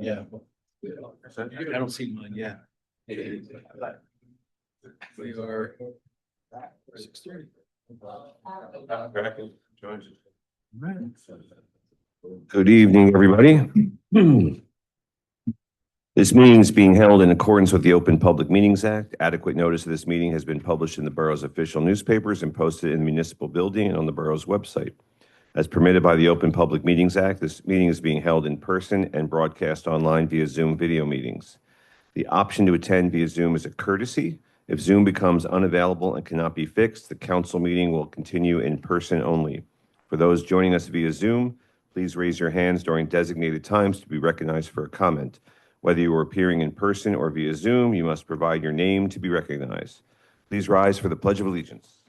Yeah. I don't see mine yet. We are 6:30. Good evening, everybody. This meeting is being held in accordance with the Open Public Meetings Act. Adequate notice of this meeting has been published in the borough's official newspapers and posted in the municipal building and on the borough's website. As permitted by the Open Public Meetings Act, this meeting is being held in person and broadcast online via Zoom video meetings. The option to attend via Zoom is a courtesy. If Zoom becomes unavailable and cannot be fixed, the council meeting will continue in person only. For those joining us via Zoom, please raise your hands during designated times to be recognized for a comment. Whether you are appearing in person or via Zoom, you must provide your name to be recognized. Please rise for the Pledge of Allegiance.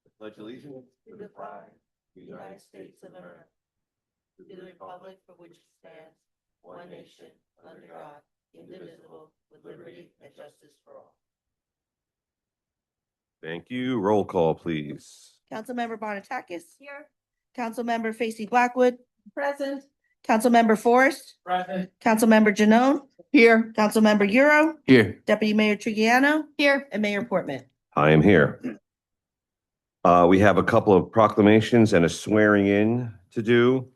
The Pledge of Allegiance to the flag of the United States of America, to the republic for which it stands, one nation, under God, indivisible, with liberty and justice for all. Thank you. Roll call, please. Councilmember Bonatakis. Here. Councilmember Facey Blackwood. Present. Councilmember Forrest. Present. Councilmember Janone. Here. Councilmember Euro. Here. Deputy Mayor Trigiano. Here. And Mayor Portman. I am here. We have a couple of proclamations and a swearing in to do.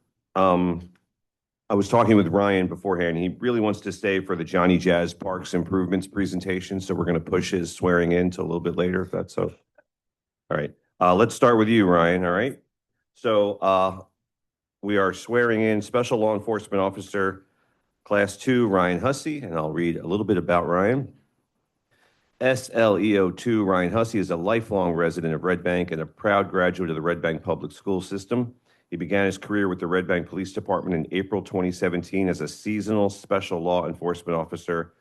I was talking with Ryan beforehand. He really wants to stay for the Johnny Jazz Parks improvements presentation, so we're going to push his swearing in to a little bit later, if that's so. All right. Let's start with you, Ryan. All right. So we are swearing in Special Law Enforcement Officer Class 2, Ryan Hussey, and I'll read a little bit about Ryan. SLEO2 Ryan Hussey is a lifelong resident of Red Bank and a proud graduate of the Red Bank Public School System. He began his career with the Red Bank Police Department in April 2017 as a seasonal special law enforcement officer.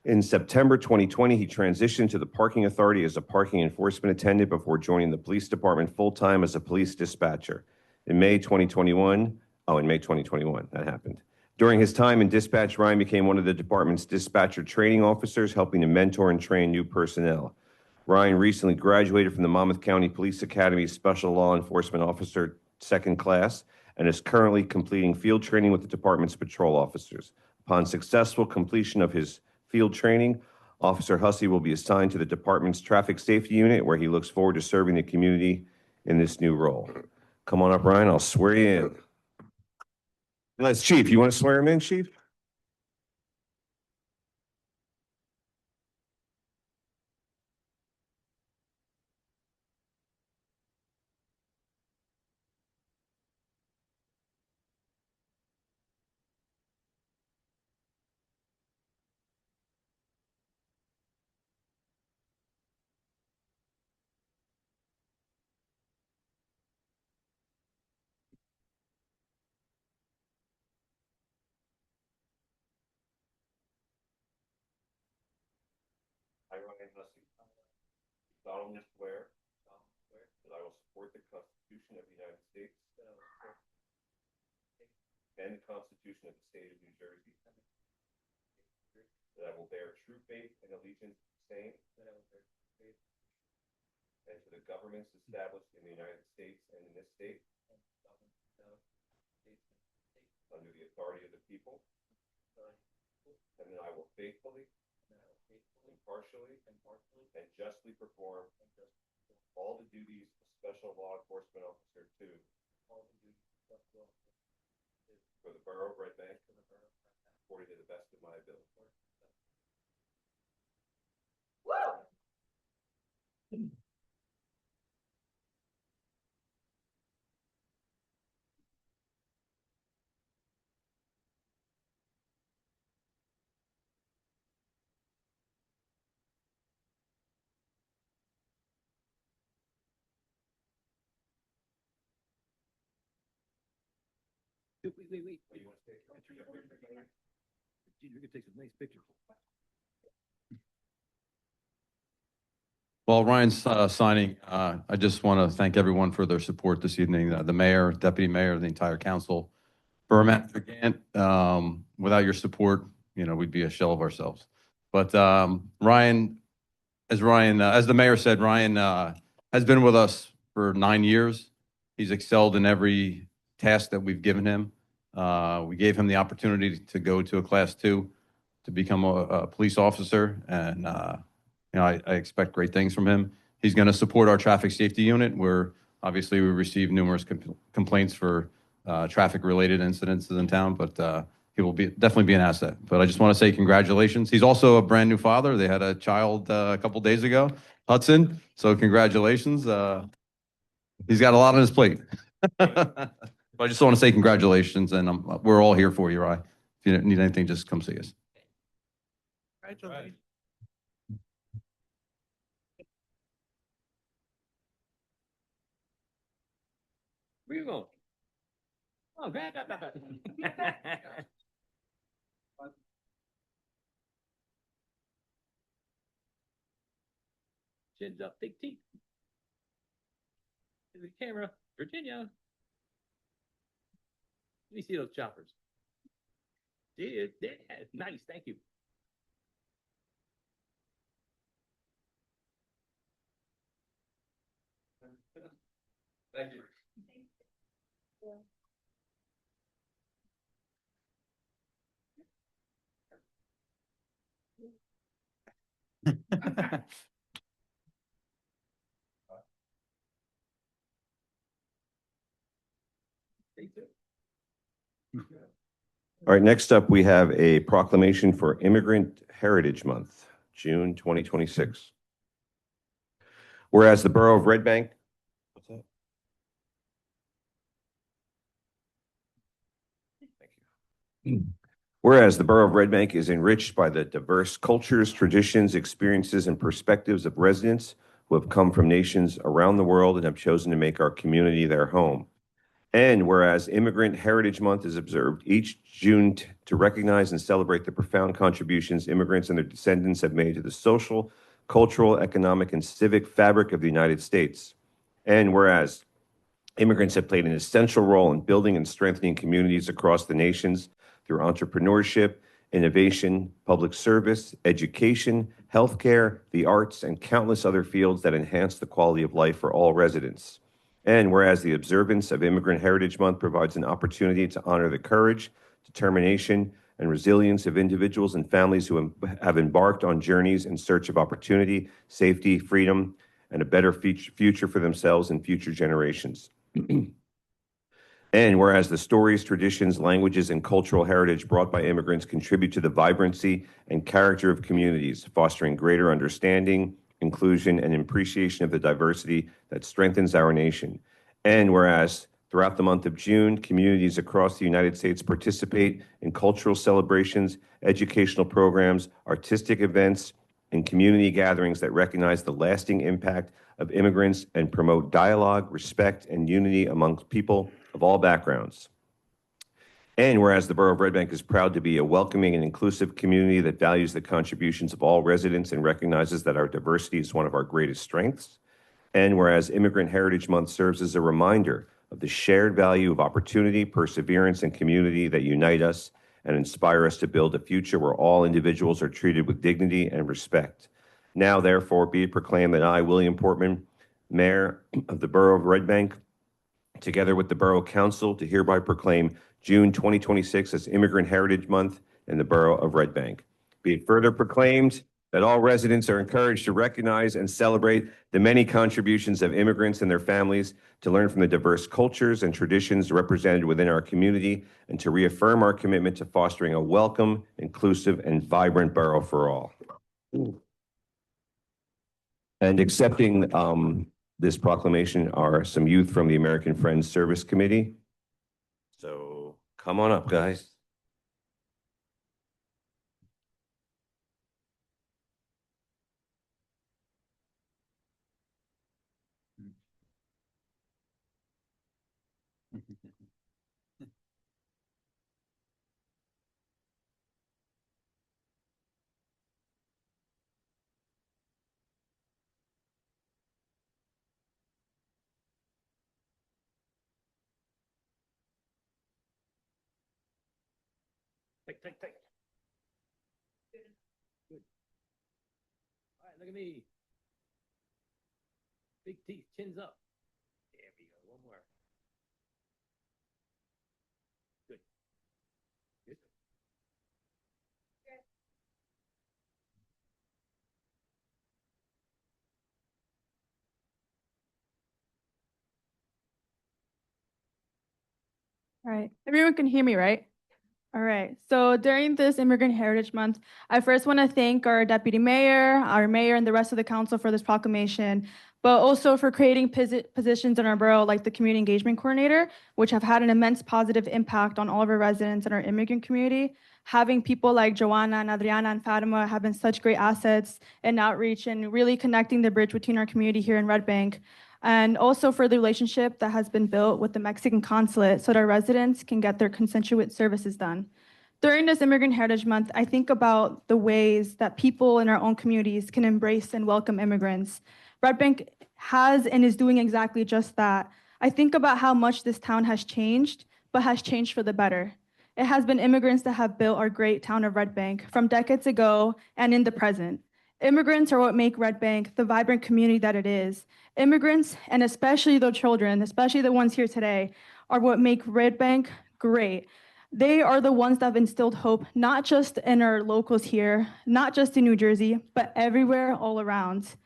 In September 2020, he transitioned to the Parking Authority as a parking enforcement attendant before joining the police department full-time as a police dispatcher. In May 2021, that happened. During his time in dispatch, Ryan became one of the department's dispatcher training officers, helping to mentor and train new personnel. Ryan recently graduated from the Monmouth County Police Academy Special Law Enforcement Officer second class and is currently completing field training with the department's patrol officers. Upon successful completion of his field training, Officer Hussey will be assigned to the department's traffic safety unit, where he looks forward to serving the community in this new role. Come on up, Ryan. I'll swear you in. Let's, Chief, you want to swear him in, Chief? I, Ryan Hussey, solemnly swear that I will support the Constitution of the United States and the Constitution of the State of New Jersey, that I will bear true faith and allegiance to the same and to the governments established in the United States and in this state under the authority of the people, and that I will faithfully, impartially, and justly perform all the duties of Special Law Enforcement Officer 2 for the Borough of Red Bank, according to the best of my ability. Wait. You want to take a picture? You can take some nice pictures. While Ryan's signing, I just want to thank everyone for their support this evening, the mayor, deputy mayor, the entire council. Borough Manager Gant, without your support, we'd be a shell of ourselves. But Ryan, as the mayor said, Ryan has been with us for 9 years. He's excelled in every task that we've given him. We gave him the opportunity to go to a class 2 to become a police officer, and I expect great things from him. He's going to support our traffic safety unit, where obviously we receive numerous complaints for traffic-related incidents in town, but he will definitely be an asset. But I just want to say congratulations. He's also a brand new father. They had a child a couple days ago, Hudson. So congratulations. He's got a lot on his plate. But I just want to say congratulations, and we're all here for you, Rye. If you need anything, just come see us. Congratulations. Where you going? Oh, back up. Chins up, big teeth. To the camera, Virginia. Let me see those choppers. Yeah, nice, thank you. Thank you. All right, next up, we have a proclamation for Immigrant Heritage Month, June 2026. Whereas the Borough of Red Bank. What's that? Thank you. Whereas the Borough of Red Bank is enriched by the diverse cultures, traditions, experiences, and perspectives of residents who have come from nations around the world and have chosen to make our community their home. And whereas Immigrant Heritage Month is observed each June to recognize and celebrate the profound contributions immigrants and their descendants have made to the social, cultural, economic, and civic fabric of the United States. And whereas immigrants have played an essential role in building and strengthening communities across the nations through entrepreneurship, innovation, public service, education, healthcare, the arts, and countless other fields that enhance the quality of life for all residents. And whereas the observance of Immigrant Heritage Month provides an opportunity to honor the courage, determination, and resilience of individuals and families who have embarked on journeys in search of opportunity, safety, freedom, and a better future for themselves and future generations. And whereas the stories, traditions, languages, and cultural heritage brought by immigrants contribute to the vibrancy and character of communities, fostering greater understanding, inclusion, and appreciation of the diversity that strengthens our nation. And whereas throughout the month of June, communities across the United States participate in cultural celebrations, educational programs, artistic events, and community gatherings that recognize the lasting impact of immigrants and promote dialogue, respect, and unity amongst people of all backgrounds. And whereas the Borough of Red Bank is proud to be a welcoming and inclusive community that values the contributions of all residents and recognizes that our diversity is one of our greatest strengths. And whereas Immigrant Heritage Month serves as a reminder of the shared value of opportunity, perseverance, and community that unite us and inspire us to build a future where all individuals are treated with dignity and respect. Now, therefore, be it proclaimed that I, William Portman, Mayor of the Borough of Red Bank, together with the Borough Council, to hereby proclaim June 2026 as Immigrant Heritage Month in the Borough of Red Bank. Be it further proclaimed that all residents are encouraged to recognize and celebrate the many contributions of immigrants and their families, to learn from the diverse cultures and traditions represented within our community, and to reaffirm our commitment to fostering a welcome, inclusive, and vibrant borough for all. And accepting this proclamation are some youth from the American Friends Service Committee. So come on up, guys. tight, tight. Good. All right, look at me. Big teeth, chins up. There we go. One more. Good. Good. All right, everyone can hear me, right? All right, so during this Immigrant Heritage Month, I first want to thank our deputy mayor, our mayor, and the rest of the council for this proclamation, but also for creating positions in our borough like the community engagement coordinator, which have had an immense positive impact on all of our residents and our immigrant community. Having people like Joanna and Adriana and Fatima have been such great assets in outreach and really connecting the bridge between our community here in Red Bank. And also for the relationship that has been built with the Mexican consulate so that our residents can get their constituent services done. During this Immigrant Heritage Month, I think about the ways that people in our own communities can embrace and welcome immigrants. Red Bank has and is doing exactly just that. I think about how much this town has changed, but has changed for the better. It has been immigrants that have built our great town of Red Bank from decades ago and in the present. Immigrants are what make Red Bank the vibrant community that it is. Immigrants, and especially the children, especially the ones here today, are what make Red Bank great. They are the ones that have instilled hope, not just in our locals here, not just in New Jersey, but everywhere all around.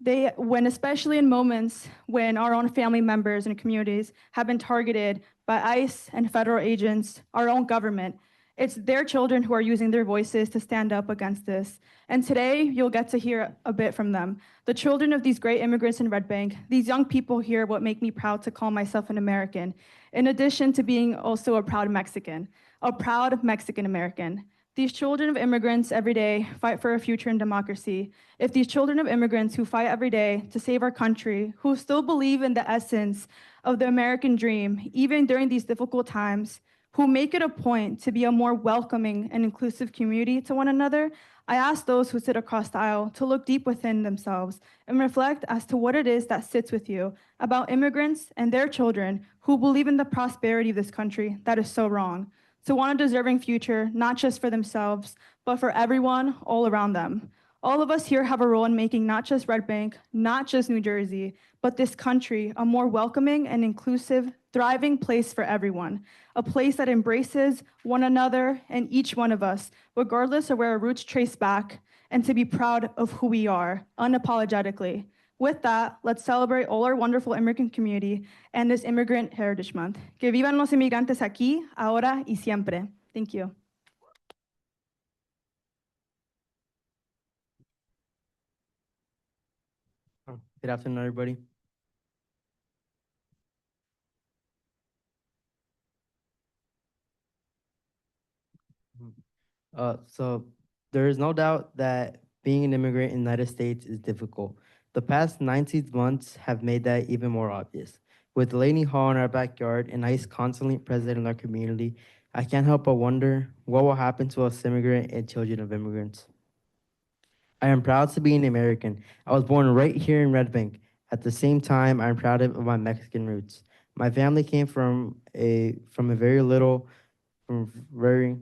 Especially in moments when our own family members and communities have been targeted by ICE and federal agents, our own government, it's their children who are using their voices to stand up against this. And today, you'll get to hear a bit from them. The children of these great immigrants in Red Bank, these young people here, what make me proud to call myself an American, in addition to being also a proud Mexican American. These children of immigrants every day fight for a future in democracy. If these children of immigrants who fight every day to save our country, who still believe in the essence of the American dream, even during these difficult times, who make it a point to be a more welcoming and inclusive community to one another, I ask those who sit across the aisle to look deep within themselves and reflect as to what it is that sits with you about immigrants and their children who believe in the prosperity of this country that is so wrong, to want a deserving future, not just for themselves, but for everyone all around them. All of us here have a role in making not just Red Bank, not just New Jersey, but this country a more welcoming and inclusive, thriving place for everyone, a place that embraces one another and each one of us, regardless of where our roots trace back, and to be proud of who we are, unapologetically. With that, let's celebrate all our wonderful immigrant community and this Immigrant Heritage Month. Que vivan los inmigrantes aquí, ahora y siempre. Thank you. Good afternoon, everybody. So there is no doubt that being an immigrant in the United States is difficult. The past 19 months have made that even more obvious. With Delaney Hall in our backyard and ICE constantly present in our community, I can't help but wonder what will happen to us immigrant and children of immigrants. I am proud to be an American. I was born right here in Red Bank. At the same time, I'm proud of my Mexican roots. My family came from very little in rural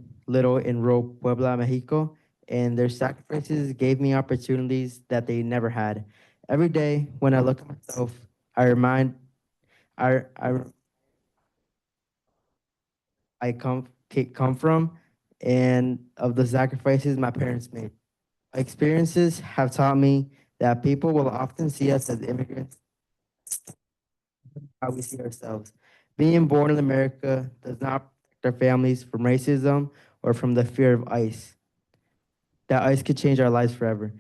Puebla, Mexico, and their sacrifices gave me opportunities that they never had. Every day when I look at myself, I remind I come from and of the sacrifices my parents made. Experiences have taught me that people will often see us as immigrants, how we see ourselves. Being born in America does not protect our families from racism or from the fear of ICE. That ICE could change our lives forever.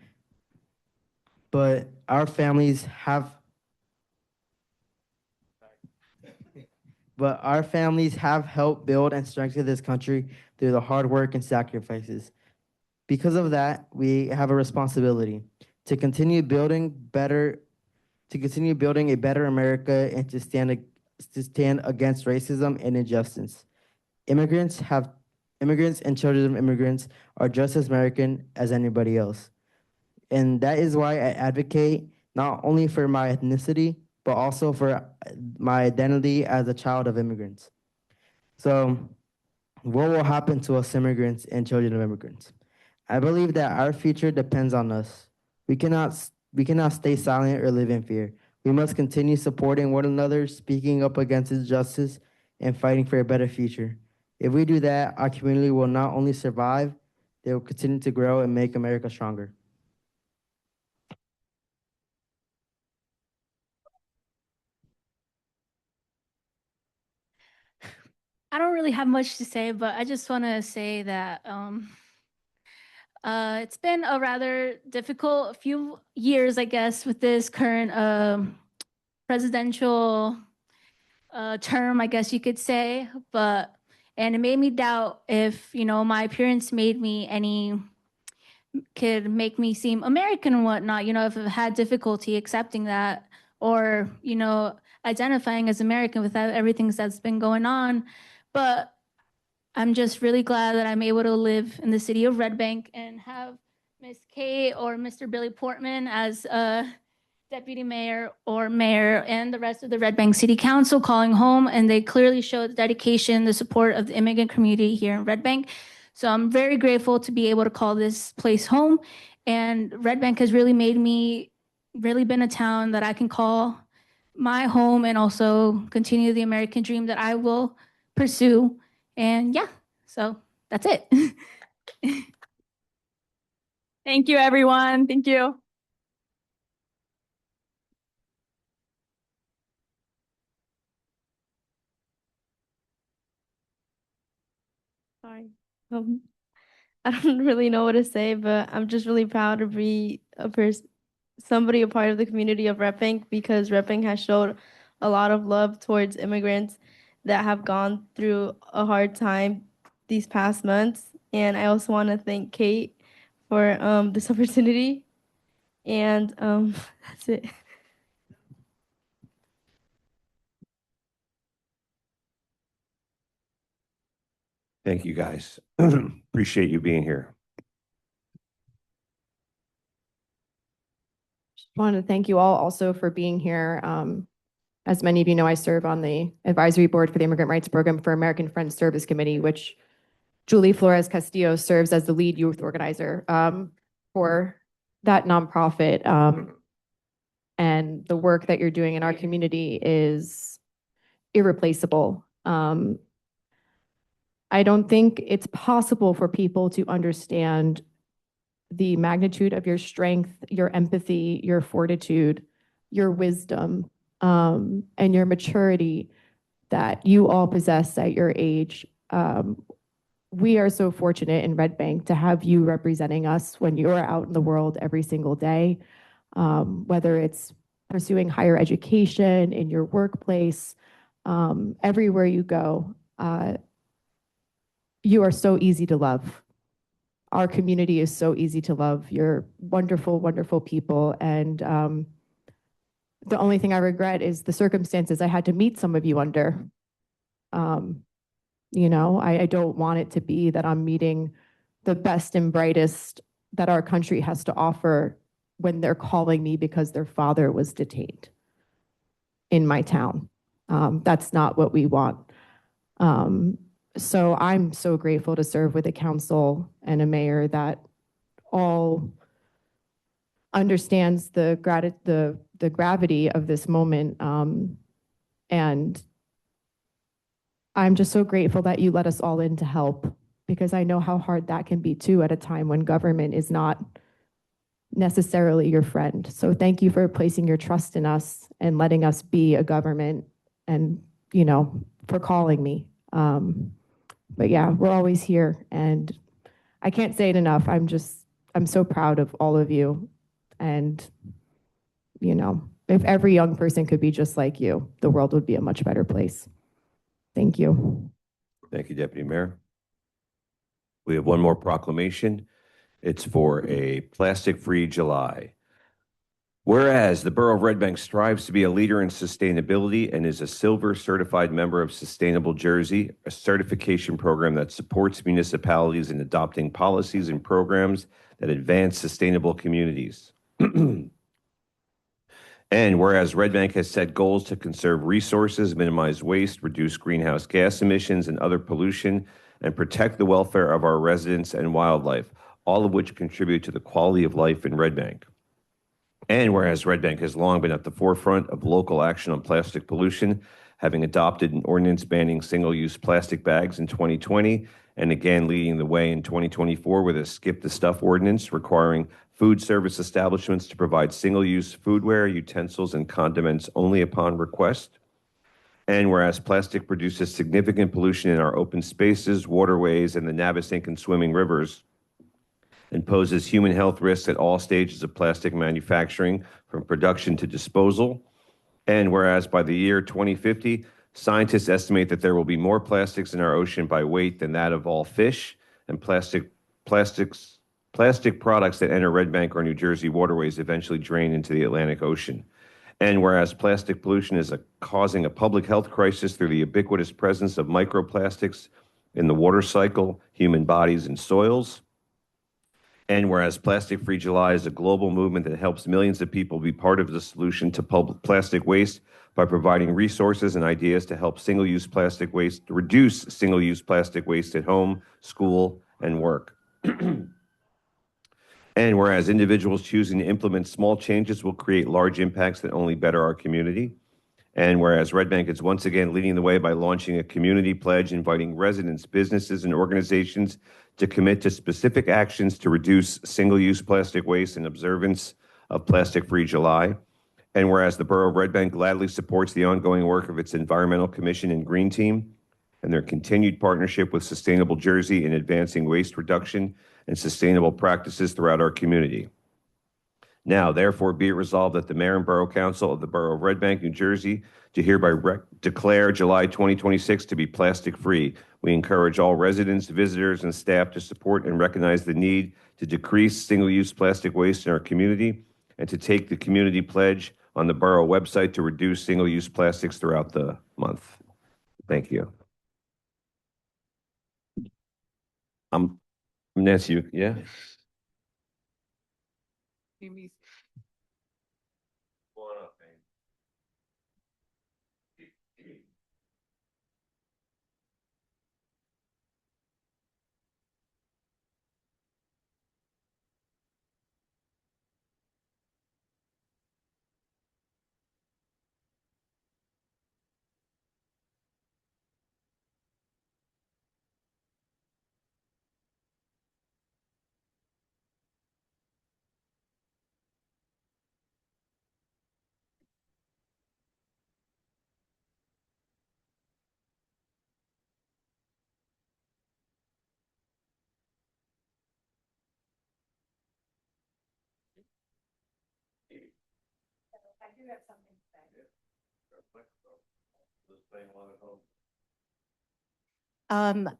But our families have helped build and strengthen this country through the hard work and sacrifices. Because of that, we have a responsibility to continue building a better America and to stand against racism and injustice. Immigrants and children of immigrants are just as American as anybody else. And that is why I advocate not only for my ethnicity, but also for my identity as a child of immigrants. So What will happen to us immigrants and children of immigrants? I believe that our future depends on us. We cannot stay silent or live in fear. We must continue supporting one another, speaking up against injustice, and fighting for a better future. If we do that, our community will not only survive, they will continue to grow and make America stronger. I don't really have much to say, but I just want to say that it's been a rather difficult few years, I guess, with this current presidential term, I guess you could say. And it made me doubt if, my appearance could make me seem American and whatnot, if I had difficulty accepting that or, identifying as American without everything that's been going on. But I'm just really glad that I'm able to live in the city of Red Bank and have Miss Kate or Mr. Billy Portman as deputy mayor or mayor and the rest of the Red Bank City Council calling home. And they clearly show the dedication, the support of the immigrant community here in Red Bank. So I'm very grateful to be able to call this place home. And Red Bank has really been a town that I can call my home and also continue the American dream that I will pursue. And yeah, so that's it. Thank you, everyone. Thank you. Sorry. I don't really know what to say, but I'm just really proud to be somebody a part of the community of Red Bank because Red Bank has showed a lot of love towards immigrants that have gone through a hard time these past months. And I also want to thank Kate for this opportunity. And that's it. Thank you, guys. Appreciate you being here. Just wanted to thank you all also for being here. As many of you know, I serve on the advisory board for the Immigrant Rights Program for American Friends Service Committee, which Julie Flores Castillo serves as the lead youth organizer for that nonprofit. And the work that you're doing in our community is irreplaceable. I don't think it's possible for people to understand the magnitude of your strength, your empathy, your fortitude, your wisdom, and your maturity that you all possess at your age. We are so fortunate in Red Bank to have you representing us when you're out in the world every single day, whether it's pursuing higher education, in your workplace, everywhere you go. You are so easy to love. Our community is so easy to love. You're wonderful, wonderful people. And the only thing I regret is the circumstances I had to meet some of you under. I don't want it to be that I'm meeting the best and brightest that our country has to offer when they're calling me because their father was detained in my town. That's not what we want. So I'm so grateful to serve with a council and a mayor that all understands the gravity of this moment. And I'm just so grateful that you let us all in to help because I know how hard that can be too at a time when government is not necessarily your friend. So thank you for placing your trust in us and letting us be a government and, for calling me. But yeah, we're always here and I can't say it enough. I'm so proud of all of you. And, if every young person could be just like you, the world would be a much better place. Thank you. Thank you, Deputy Mayor. We have one more proclamation. It's for a plastic-free July. Whereas the Borough of Red Bank strives to be a leader in sustainability and is a silver certified member of Sustainable Jersey, a certification program that supports municipalities in adopting policies and programs that advance sustainable communities. And whereas Red Bank has set goals to conserve resources, minimize waste, reduce greenhouse gas emissions and other pollution, and protect the welfare of our residents and wildlife, all of which contribute to the quality of life in Red Bank. And whereas Red Bank has long been at the forefront of local action on plastic pollution, having adopted an ordinance banning single-use plastic bags in 2020, and again leading the way in 2024 with a Skip the Stuff ordinance requiring food service establishments to provide single-use foodware, utensils, and condiments only upon request. And whereas plastic produces significant pollution in our open spaces, waterways, and the Navesink and swimming rivers, and poses human health risks at all stages of plastic manufacturing, from production to disposal. And whereas by the year 2050, scientists estimate that there will be more plastics in our ocean by weight than that of all fish, and plastic products that enter Red Bank or New Jersey waterways eventually drain into the Atlantic Ocean. And whereas plastic pollution is causing a public health crisis through the ubiquitous presence of microplastics in the water cycle, human bodies, and soils. And whereas Plastic Free July is a global movement that helps millions of people be part of the solution to public plastic waste by providing resources and ideas to help reduce single-use plastic waste at home, school, and work. And whereas individuals choosing to implement small changes will create large impacts that only better our community. And whereas Red Bank is once again leading the way by launching a community pledge inviting residents, businesses, and organizations to commit to specific actions to reduce single-use plastic waste in observance of Plastic Free July. And whereas the Borough of Red Bank gladly supports the ongoing work of its Environmental Commission and Green Team and their continued partnership with Sustainable Jersey in advancing waste reduction and sustainable practices throughout our community. Now, therefore, be it resolved that the Mayor and Borough Council of the Borough of Red Bank, New Jersey, do hereby declare July 2026 to be plastic-free. We encourage all residents, visitors, and staff to support and recognize the need to decrease single-use plastic waste in our community and to take the community pledge on the Borough website to reduce single-use plastics throughout the month. Thank you. Nancy, yeah?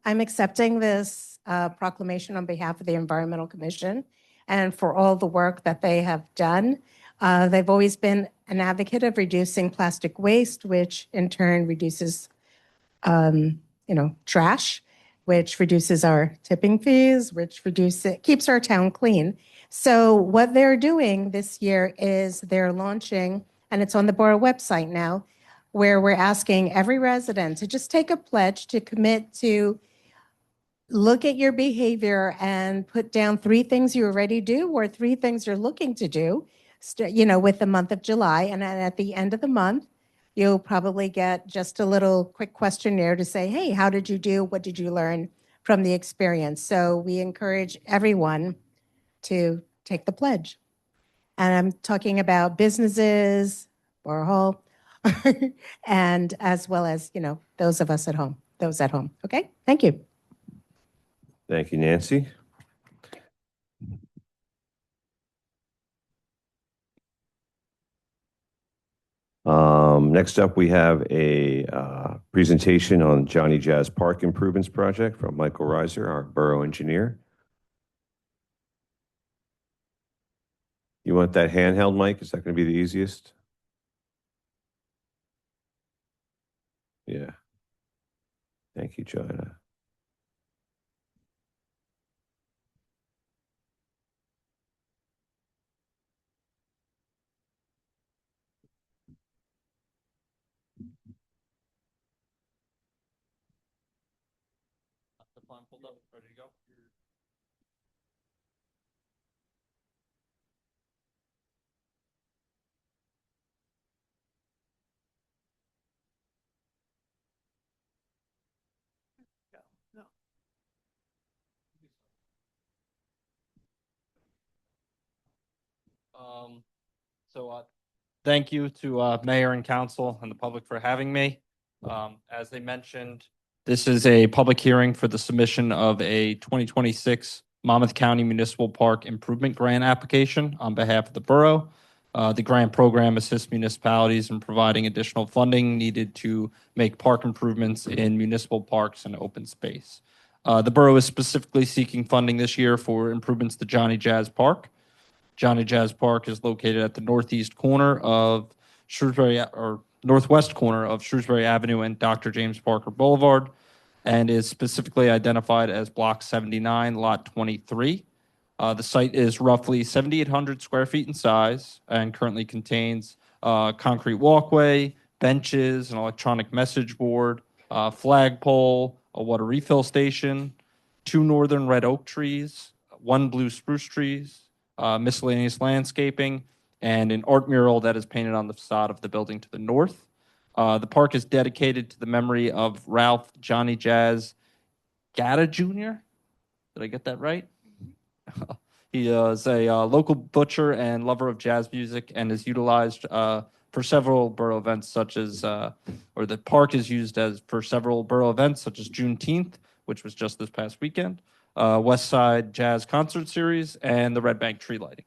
I'm accepting this proclamation on behalf of the Environmental Commission and for all the work that they have done. They've always been an advocate of reducing plastic waste, which in turn reduces, trash, which reduces our tipping fees, which keeps our town clean. So what they're doing this year is they're launching, and it's on the borough website now, where we're asking every resident to just take a pledge to commit to look at your behavior and put down 3 things you already do or 3 things you're looking to do, with the month of July. And then at the end of the month, you'll probably get just a little quick questionnaire to say, hey, how did you do? What did you learn from the experience? So we encourage everyone to take the pledge. And I'm talking about businesses, Borough Hall, and as well as, those of us at home, those at home. Okay, thank you. Thank you, Nancy. Next up, we have a presentation on Johnny Jazz Park Improvements Project from Michael Reiser, our borough engineer. You want that handheld mic? Is that going to be the easiest? Yeah. Thank you, Joanna. pulled up, ready to go? Thank you to Mayor and Council and the public for having me. As they mentioned, this is a public hearing for the submission of a 2026 Monmouth County Municipal Park Improvement Grant application on behalf of the borough. The grant program assists municipalities in providing additional funding needed to make park improvements in municipal parks and open space. The borough is specifically seeking funding this year for improvements to Johnny Jazz Park. Johnny Jazz Park is located at the northwest corner of Shrewsbury Avenue and Dr. James Parker Boulevard, and is specifically identified as Block 79, Lot 23. The site is roughly 7,800 square feet in size and currently contains concrete walkway, benches, an electronic message board, flagpole, a water refill station, 2 northern red oak trees, 1 blue spruce trees, miscellaneous landscaping, and an art mural that is painted on the facade of the building to the north. The park is dedicated to the memory of Ralph Johnny Jazz Gatta Jr. Did I get that right? He is a local butcher and lover of jazz music and is utilized for several borough events such as, or the park is used as for several borough events such as Juneteenth, which was just this past weekend, West Side Jazz Concert Series, and the Red Bank Tree Lighting.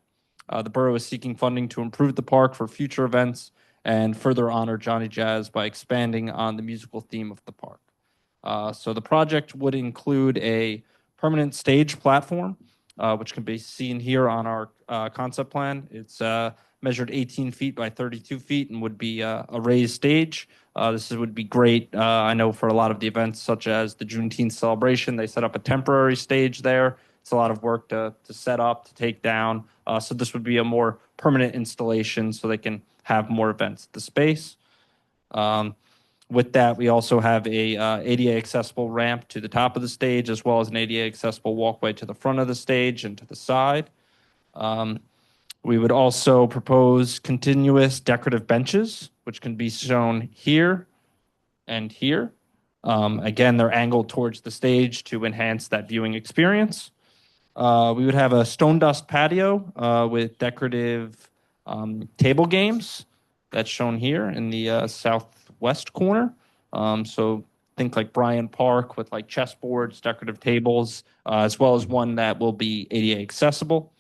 The borough is seeking funding to improve the park for future events and further honor Johnny Jazz by expanding on the musical theme of the park. So the project would include a permanent stage platform, which can be seen here on our concept plan. It's measured 18 feet by 32 feet and would be a raised stage. This would be great. I know for a lot of the events, such as the Juneteenth celebration, they set up a temporary stage there. It's a lot of work to set up, to take down. So this would be a more permanent installation so they can have more events at the space. With that, we also have a ADA accessible ramp to the top of the stage, as well as an ADA accessible walkway to the front of the stage and to the side. We would also propose continuous decorative benches, which can be shown here and here. Again, they're angled towards the stage to enhance that viewing experience. We would have a stone dust patio with decorative table games. That's shown here in the southwest corner. So think like Bryant Park with like chessboards, decorative tables, as well as one that will be ADA accessible.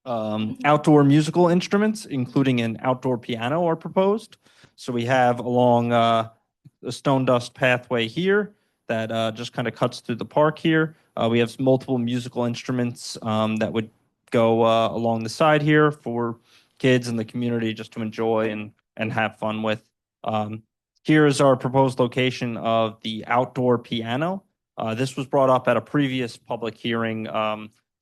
Outdoor musical instruments, including an outdoor piano, are proposed. So we have along the stone dust pathway here that just kind of cuts through the park here. We have multiple musical instruments that would go along the side here for kids in the community just to enjoy and have fun with. Here is our proposed location of the outdoor piano. This was brought up at a previous public hearing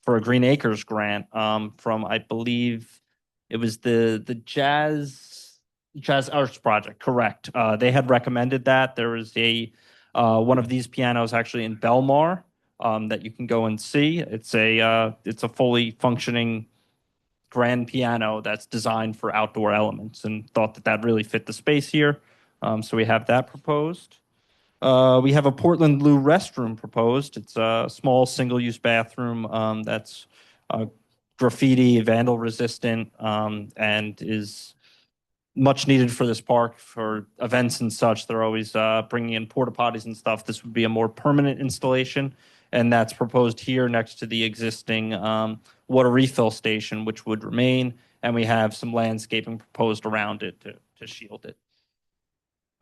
for a Green Acres grant from, I believe, it was the Jazz Arts Project, correct. They had recommended that. There was a one of these pianos actually in Belmar that you can go and see. It's a fully functioning grand piano that's designed for outdoor elements, and thought that really fit the space here. So we have that proposed. We have a Portland Blue restroom proposed. It's a small single-use bathroom that's graffiti, vandal resistant, and is much needed for this park for events and such. They're always bringing in porta potties and stuff. This would be a more permanent installation, and that's proposed here next to the existing water refill station, which would remain. And we have some landscaping proposed around it to shield it.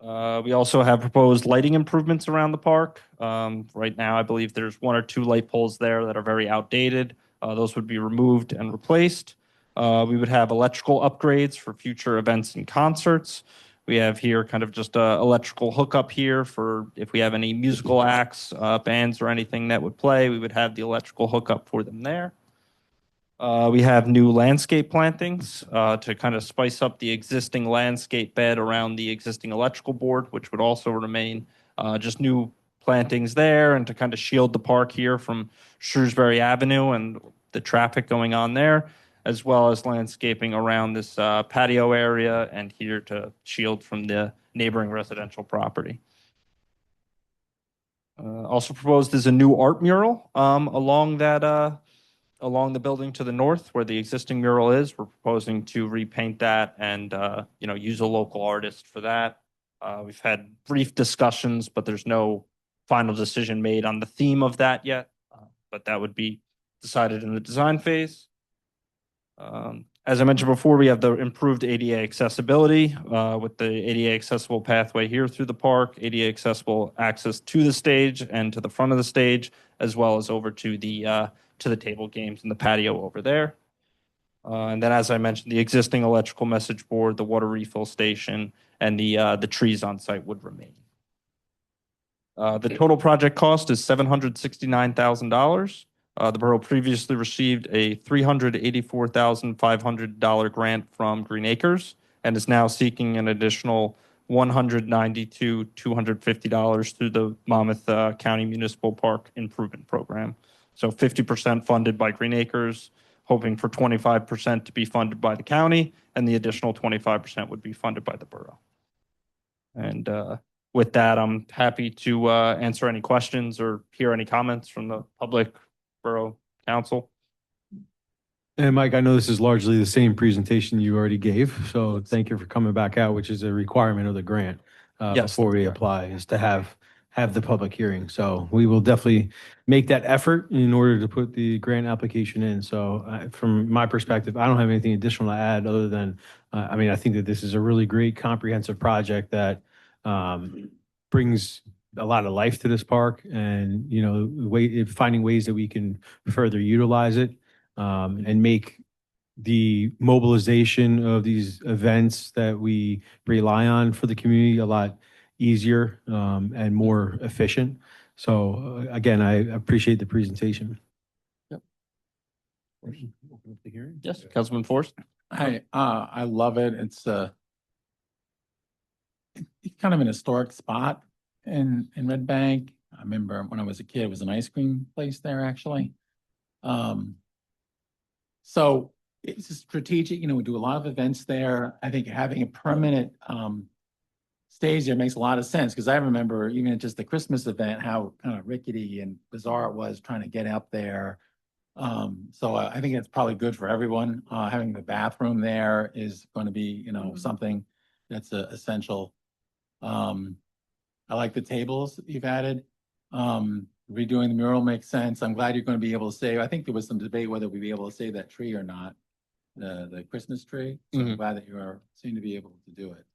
We also have proposed lighting improvements around the park. Right now, I believe there's 1 or 2 light poles there that are very outdated. Those would be removed and replaced. We would have electrical upgrades for future events and concerts. We have here kind of just a electrical hookup here for if we have any musical acts, bands, or anything that would play, we would have the electrical hookup for them there. We have new landscape plantings to kind of spice up the existing landscape bed around the existing electrical board, which would also remain. Just new plantings there and to kind of shield the park here from Shrewsbury Avenue and the traffic going on there, as well as landscaping around this patio area and here to shield from the neighboring residential property. Also proposed is a new art mural along the building to the north where the existing mural is. We're proposing to repaint that and use a local artist for that. We've had brief discussions, but there's no final decision made on the theme of that yet. But that would be decided in the design phase. As I mentioned before, we have the improved ADA accessibility with the ADA accessible pathway here through the park, ADA accessible access to the stage and to the front of the stage, as well as over to the table games and the patio over there. And then, as I mentioned, the existing electrical message board, the water refill station, and the trees on site would remain. The total project cost is $769,000. The borough previously received a $384,500 grant from Green Acres and is now seeking an additional $192,250 through the Monmouth County Municipal Park Improvement Program. So 50% funded by Green Acres, hoping for 25% to be funded by the county, and the additional 25% would be funded by the borough. And with that, I'm happy to answer any questions or hear any comments from the public, Borough Council. And Mike, I know this is largely the same presentation you already gave, so thank you for coming back out, which is a requirement of the grant Yes, before we apply, is to have the public hearing. So we will definitely make that effort in order to put the grant application in. So from my perspective, I don't have anything additional to add other than, I think that this is a really great comprehensive project that brings a lot of life to this park, and finding ways that we can further utilize it and make the mobilization of these events that we rely on for the community a lot easier and more efficient. So again, I appreciate the presentation. Open up the hearing. Yes, Councilman Forrest. I love it. It's kind of an historic spot in Red Bank. I remember when I was a kid, it was an ice cream place there actually. So it's strategic. We do a lot of events there. I think having a permanent stage there makes a lot of sense, because I remember even at just the Christmas event, how kind of rickety and bizarre it was trying to get up there. So I think it's probably good for everyone. Having the bathroom there is going to be, something that's essential. I like the tables you've added. Redoing the mural makes sense. I'm glad you're going to be able to save. I think there was some debate whether we'd be able to save that tree or not, the Christmas tree. So I'm glad that you seem to be able to do it.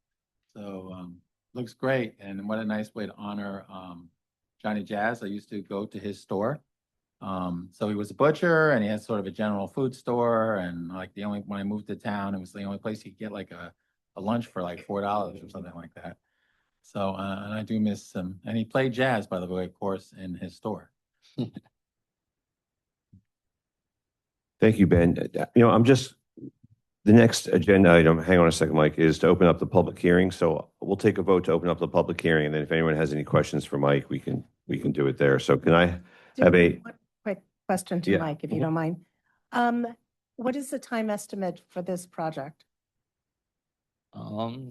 So looks great, and what a nice way to honor Johnny Jazz. I used to go to his store. So he was a butcher, and he had sort of a general food store, and when I moved to town, it was the only place you could get like a lunch for like $4 or something like that. So, and I do miss him. And he played jazz, by the way, of course, in his store. Thank you, Ben. The next agenda item, hang on a second, Mike, is to open up the public hearing. So we'll take a vote to open up the public hearing. And then if anyone has any questions for Mike, we can do it there. So can I have One quick question to Yeah. Mike, if you don't mind. What is the time estimate for this project?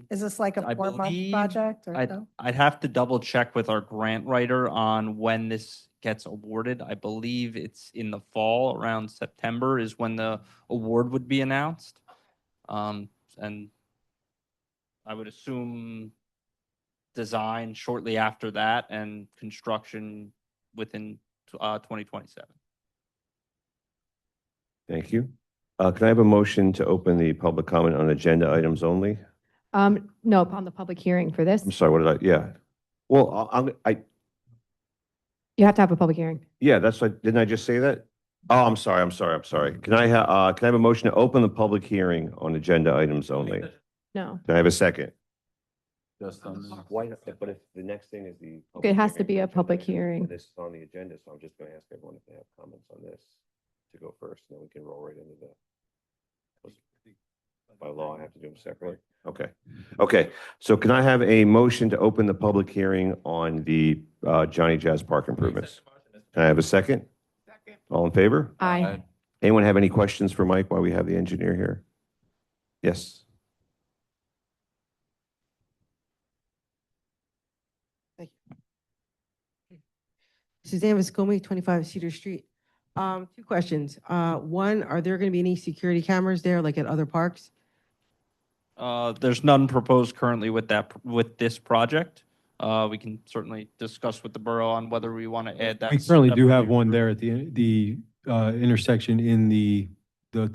Is this like a I 4-month believe project or I'd so? have to double check with our grant writer on when this gets awarded. I believe it's in the fall, around September is when the award would be announced. And I would assume design shortly after that and construction within 2027. Thank you. Can I have a motion to open the public comment on agenda items only? No, upon the public hearing for this, I'm sorry, yeah. Well, you have to have a public hearing. yeah, that's what, didn't I just say that? Oh, I'm sorry. Can I have a motion to open the public hearing on agenda items only? No, Can I have a second? Just on Why, but if the next thing is the. it has to be a public hearing. This is on the agenda, so I'm just going to ask everyone if they have comments on this to go first, and then we can roll right into the. By law, I have to do them separately? Okay. Okay. So can I have a motion to open the public hearing on the Johnny Jazz Park improvements? Can I have a second? Second. All in favor? Aye. Anyone have any questions for Mike while we have the engineer here? Yes. Suzanne Viscomi, 25 Cedar Street. Two questions. One, are there going to be any security cameras there like at other parks? There's none proposed currently with this project. We can certainly discuss with the borough on whether we want to add that. We currently do have separately. one there at the intersection in the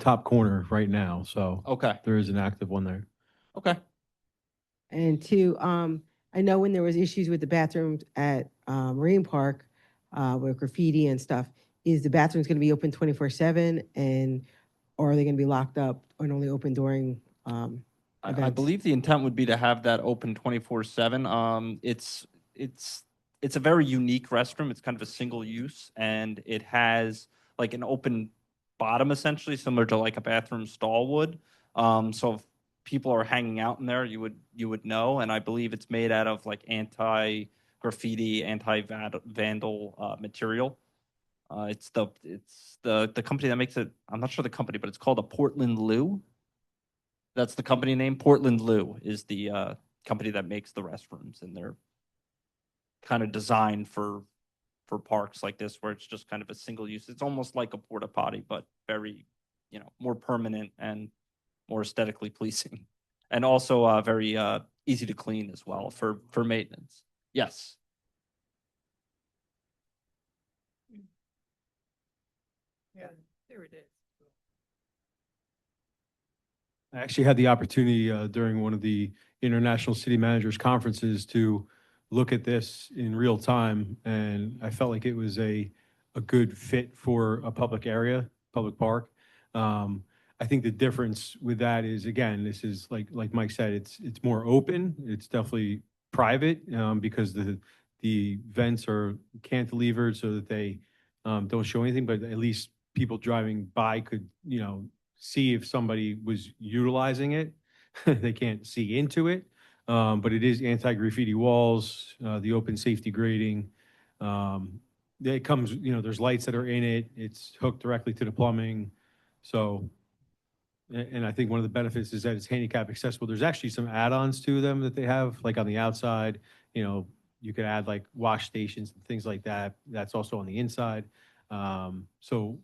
top corner right now. So Okay, there is an active one there. okay. And two, I know when there was issues with the bathrooms at Marine Park with graffiti and stuff, is the bathrooms going to be open 24/7 and or are they going to be locked up and only open during I events? believe the intent would be to have that open 24/7. It's a very unique restroom. It's kind of a single use, and it has like an open bottom, essentially similar to like a bathroom stall would. So if people are hanging out in there, you would know. And I believe it's made out of like anti-graffiti, anti-vandal material. It's the company that makes it. I'm not sure the company, but it's called a Portland Loo. That's the company name. Portland Loo is the company that makes the restrooms, and they're kind of designed for parks like this, where it's just kind of a single use. It's almost like a porta potty, but very, more permanent and more aesthetically pleasing, and also very easy to clean as well for maintenance. Yes. Yeah, there it is. I actually had the opportunity during one of the international city managers conferences to look at this in real time, and I felt like it was a good fit for a public area, public park. I think the difference with that is, again, this is like Mike said, it's more open. It's definitely private because the vents are cantilevered so that they don't show anything, but at least people driving by could, see if somebody was utilizing it. They can't see into it, but it is anti-graffiti walls, the open safety grading. It comes, there's lights that are in it. It's hooked directly to the plumbing. So, and I think one of the benefits is that it's handicap accessible. There's actually some add-ons to them that they have, like on the outside, you could add like wash stations and things like that. That's also on the inside. So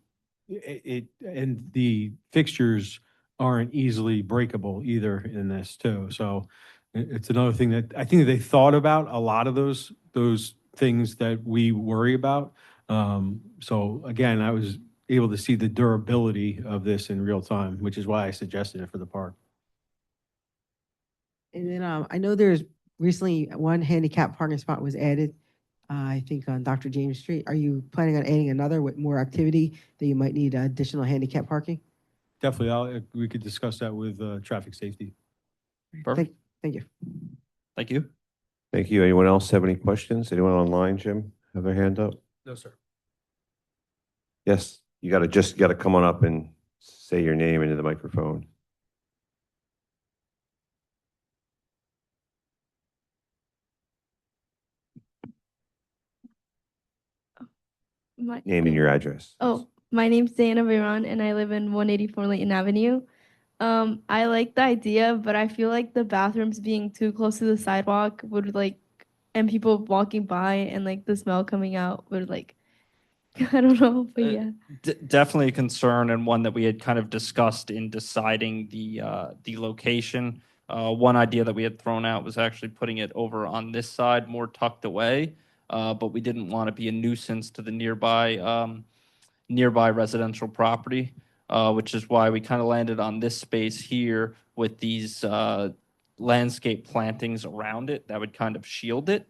and the fixtures aren't easily breakable either in this too. So it's another thing that I think that they thought about a lot of those things that we worry about. So again, I was able to see the durability of this in real time, which is why I suggested it for the park. And then I know there's recently one handicap parking spot was added, I think on Dr. James Street. Are you planning on adding another with more activity that you might need additional handicap parking? Definitely, we could discuss that with traffic safety. Perfect. Thank you. Thank you. Thank you. Anyone else have any questions? Anyone online, Jim, have their hand up? No, sir. Yes, you gotta come on up and say your name into the microphone. Name and your address. Oh, my name's Dana Viron, and I live in 184 Layton Avenue. I like the idea, but I feel like the bathrooms being too close to the sidewalk would and people walking by and the smell coming out would I don't know, but yeah. Definitely a concern, and one that we had kind of discussed in deciding the location. One idea that we had thrown out was actually putting it over on this side, more tucked away, but we didn't want to be a nuisance to the nearby residential property, which is why we kind of landed on this space here with these landscape plantings around it that would kind of shield it.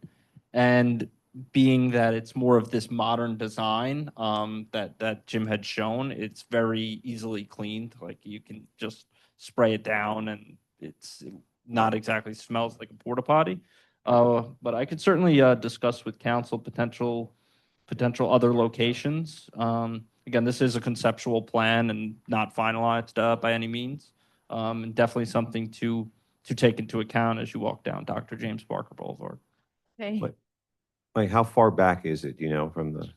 And being that it's more of this modern design that Jim had shown, it's very easily cleaned. Like you can just spray it down, and it's not exactly smells like a porta potty. But I could certainly discuss with council potential other locations. Again, this is a conceptual plan and not finalized by any means. and definitely something to take into account as you walk down Dr. James Parker Boulevard. Okay. What- Mike, how far back is it, from the,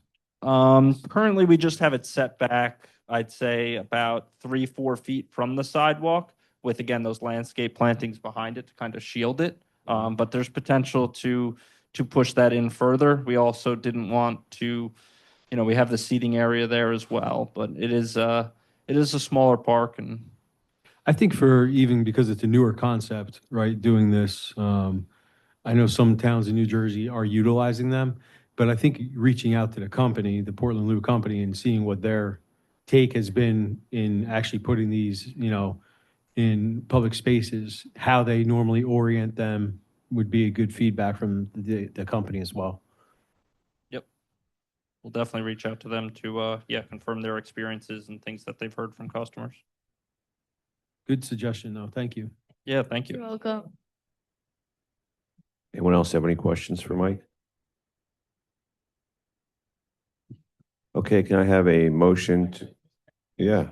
Currently, we just have it set back, I'd say about 3-4 feet from the sidewalk with, again, those landscape plantings behind it to kind of shield it. But there's potential to push that in further. We also didn't want to, we have the seating area there as well, but it is a smaller park and I think for even because it's a newer concept, right, doing this, I know some towns in New Jersey are utilizing them, but I think reaching out to the company, the Portland Lou Company, and seeing what their take has been in actually putting these, in public spaces, how they normally orient them would be a good feedback from the company as well. yep. We'll definitely reach out to them to, confirm their experiences and things that they've heard from customers. Good suggestion, though. Thank you. Yeah, thank You're you. welcome. anyone else have any questions for Mike? Okay, can I have a motion to, yeah,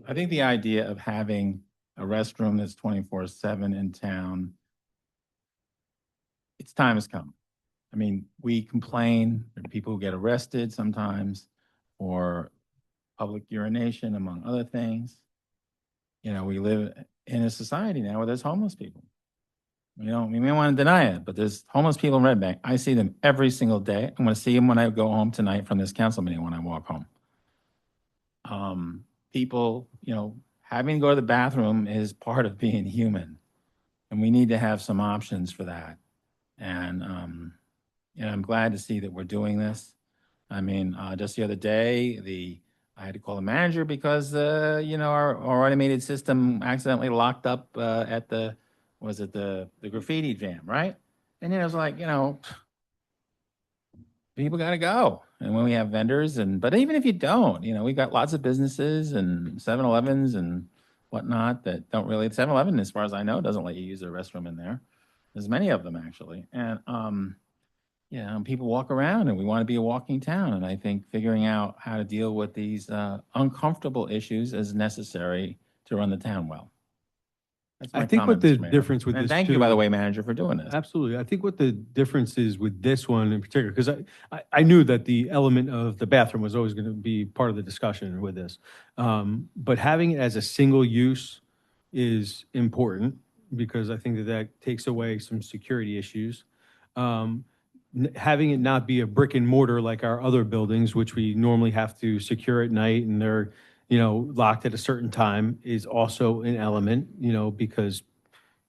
I think the idea of having a restroom that's 24/7 in town, its time has come. I mean, we complain, there are people who get arrested sometimes for public urination, among other things. We live in a society now where there's homeless people. We may want to deny it, but there's homeless people in Red Bank. I see them every single day. I'm going to see them when I go home tonight from this council meeting when I walk home. People, having to go to the bathroom is part of being human, and we need to have some options for that. And I'm glad to see that we're doing this. I mean, just the other day, I had to call the manager because our automated system accidentally locked up at the graffiti jam, right? And then I was like, people got to go. And when we have vendors, but even if you don't, we got lots of businesses and 7-Elevens and whatnot that don't really, 7-Eleven, as far as I know, doesn't let you use their restroom in there. There's many of them actually. And, people walk around and we want to be a walking town. And I think figuring out how to deal with these uncomfortable issues is necessary to run the town well. That's my I think comment, what the Mr. Mayor. difference with And this thank you, too- by the way, manager, for doing this. Absolutely. I think what the difference is with this one in particular, because I knew that the element of the bathroom was always going to be part of the discussion with this. But having it as a single use is important because I think that takes away some security issues. Having it not be a brick and mortar like our other buildings, which we normally have to secure at night and they're, locked at a certain time is also an element, because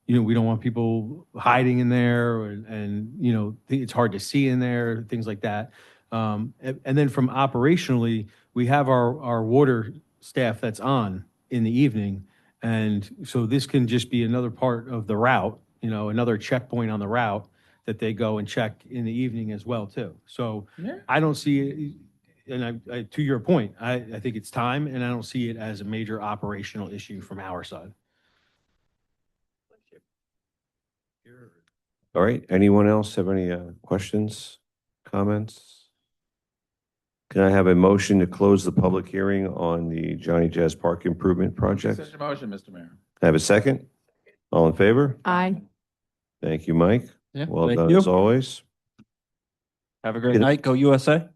we don't want people hiding in there and it's hard to see in there, things like that. And then from operationally, we have our water staff that's on in the evening. And so this can just be another part of the route, another checkpoint on the route that they go and check in the evening as well, too. So Yeah. I don't see it, and I to your point, I think it's time and I don't see it as a major operational issue from our side. all right, anyone else have any questions, comments? Can I have a motion to close the public hearing on the Johnny Jazz Park Improvement Project? Such a motion, Mr. Mayor. Have a second? All in favor? Aye. Thank you, Mike. Yeah, Well thank done you. as always. Have a great Good. night. Go USA.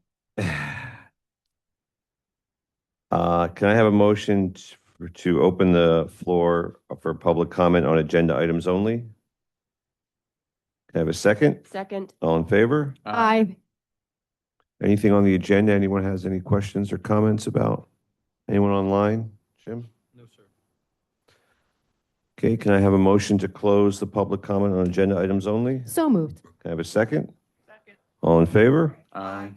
Can I have a motion to open the floor for public comment on agenda items only? Can I have a second? Second. All in favor? Aye. Anything on the agenda anyone has any questions or comments about? Anyone online? Jim? No, sir. Okay, can I have a motion to close the public comment on agenda items only? So moved. Can I have a second? Second. All in favor? Aye.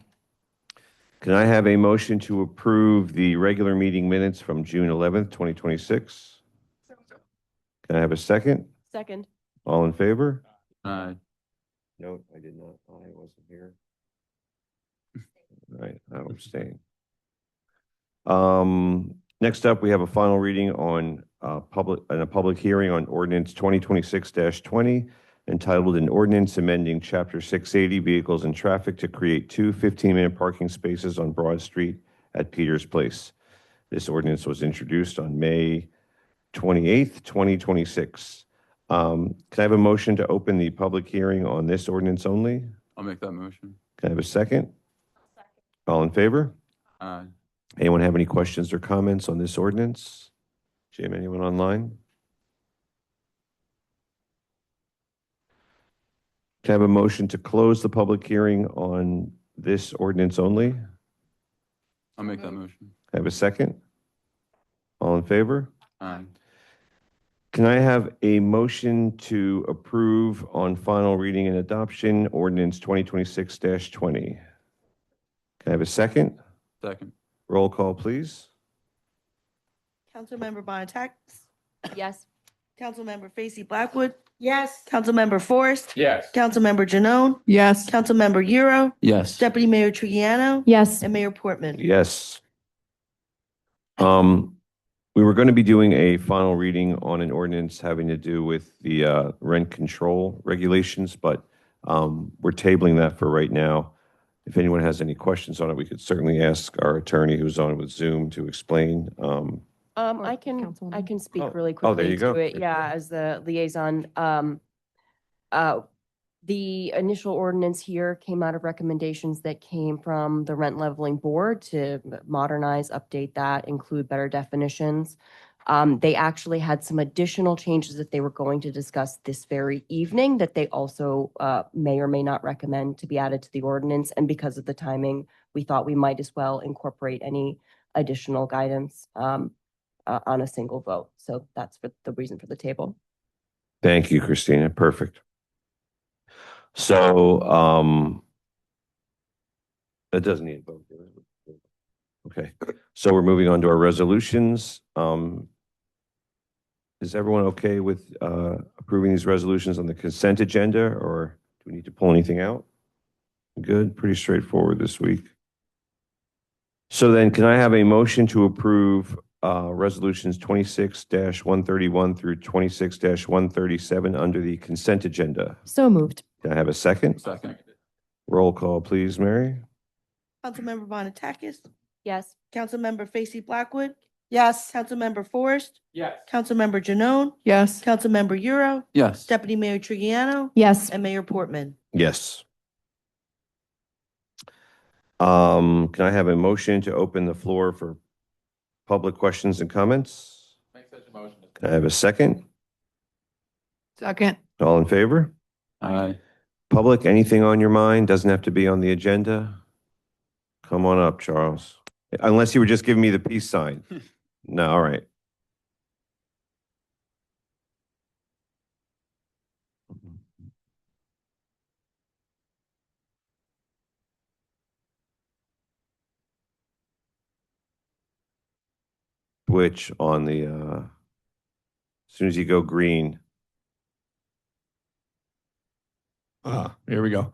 Can I have a motion to approve the regular meeting minutes from June 11th, 2026? Can I have a second? Second. All in favor? Aye. No, I did not. I wasn't here. All right, I abstain. Next up, we have a final reading on a public hearing on ordinance 2026-20, entitled an ordinance amending Chapter 680 Vehicles and Traffic to create two 15-minute parking spaces on Broad Street at Peters Place. This ordinance was introduced on May 28th, 2026. Can I have a motion to open the public hearing on this ordinance only? I'll make that motion. Can I have a second? All in favor? Aye. Anyone have any questions or comments on this ordinance? Jim, anyone online? Can I have a motion to close the public hearing on this ordinance only? I'll make that motion. Can I have a second? All in favor? Aye. Can I have a motion to approve on final reading and adoption ordinance 2026-20? Can I have a second? Second. Roll call, please. Councilmember Bonatax? Yes. Councilmember Facy Blackwood? Yes. Councilmember Forrest? Yes. Councilmember Janone? Yes. Councilmember Euro? Yes. Deputy Mayor Triano? Yes. And Mayor Portman? Yes. We were going to be doing a final reading on an ordinance having to do with the rent control regulations, but we're tabling that for right now. If anyone has any questions on it, we could certainly ask our attorney who's on with Zoom to explain. Or I can Councilwoman. speak Oh. really Oh, there quickly you go. to it. Yeah, as the liaison. The initial ordinance here came out of recommendations that came from the rent leveling board to modernize, update that, include better definitions. They actually had some additional changes that they were going to discuss this very evening that they also may or may not recommend to be added to the ordinance. And because of the timing, we thought we might as well incorporate any additional guidance on a single vote. So that's the reason for the table. Thank you, Christina. Perfect. So, that doesn't need a vote. Okay, so we're moving on to our resolutions. Is everyone okay with approving these resolutions on the consent agenda, or do we need to pull anything out? Good, pretty straightforward this week. So then, can I have a motion to approve resolutions 26-131 through 26-137 under the consent agenda? So moved. Can I have a second? Second. Roll call, please, Mary. Councilmember Bonatakas? Yes. Councilmember Facy Blackwood? Yes. Councilmember Forrest? Yes. Councilmember Janone? Yes. Councilmember Euro? Yes. Deputy Mayor Triano? Yes. And Mayor Portman? Yes. Can I have a motion to open the floor for public questions and comments? Make such a motion. Can I have a second? Second. All in favor? Aye. Public, anything on your mind? Doesn't have to be on the agenda. Come on up, Charles. Unless you were just giving me the peace sign. No, all right. Switch on the, as soon as you go green. Here we go.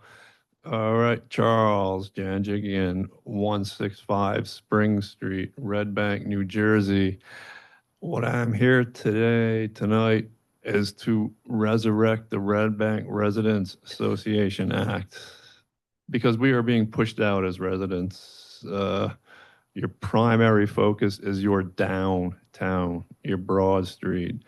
All right, Charles Janjigian, 165 Spring Street, Red Bank, New Jersey. What I'm here tonight, is to resurrect the Red Bank Residents Association Act because we are being pushed out as residents. Your primary focus is your downtown, your Broad Street.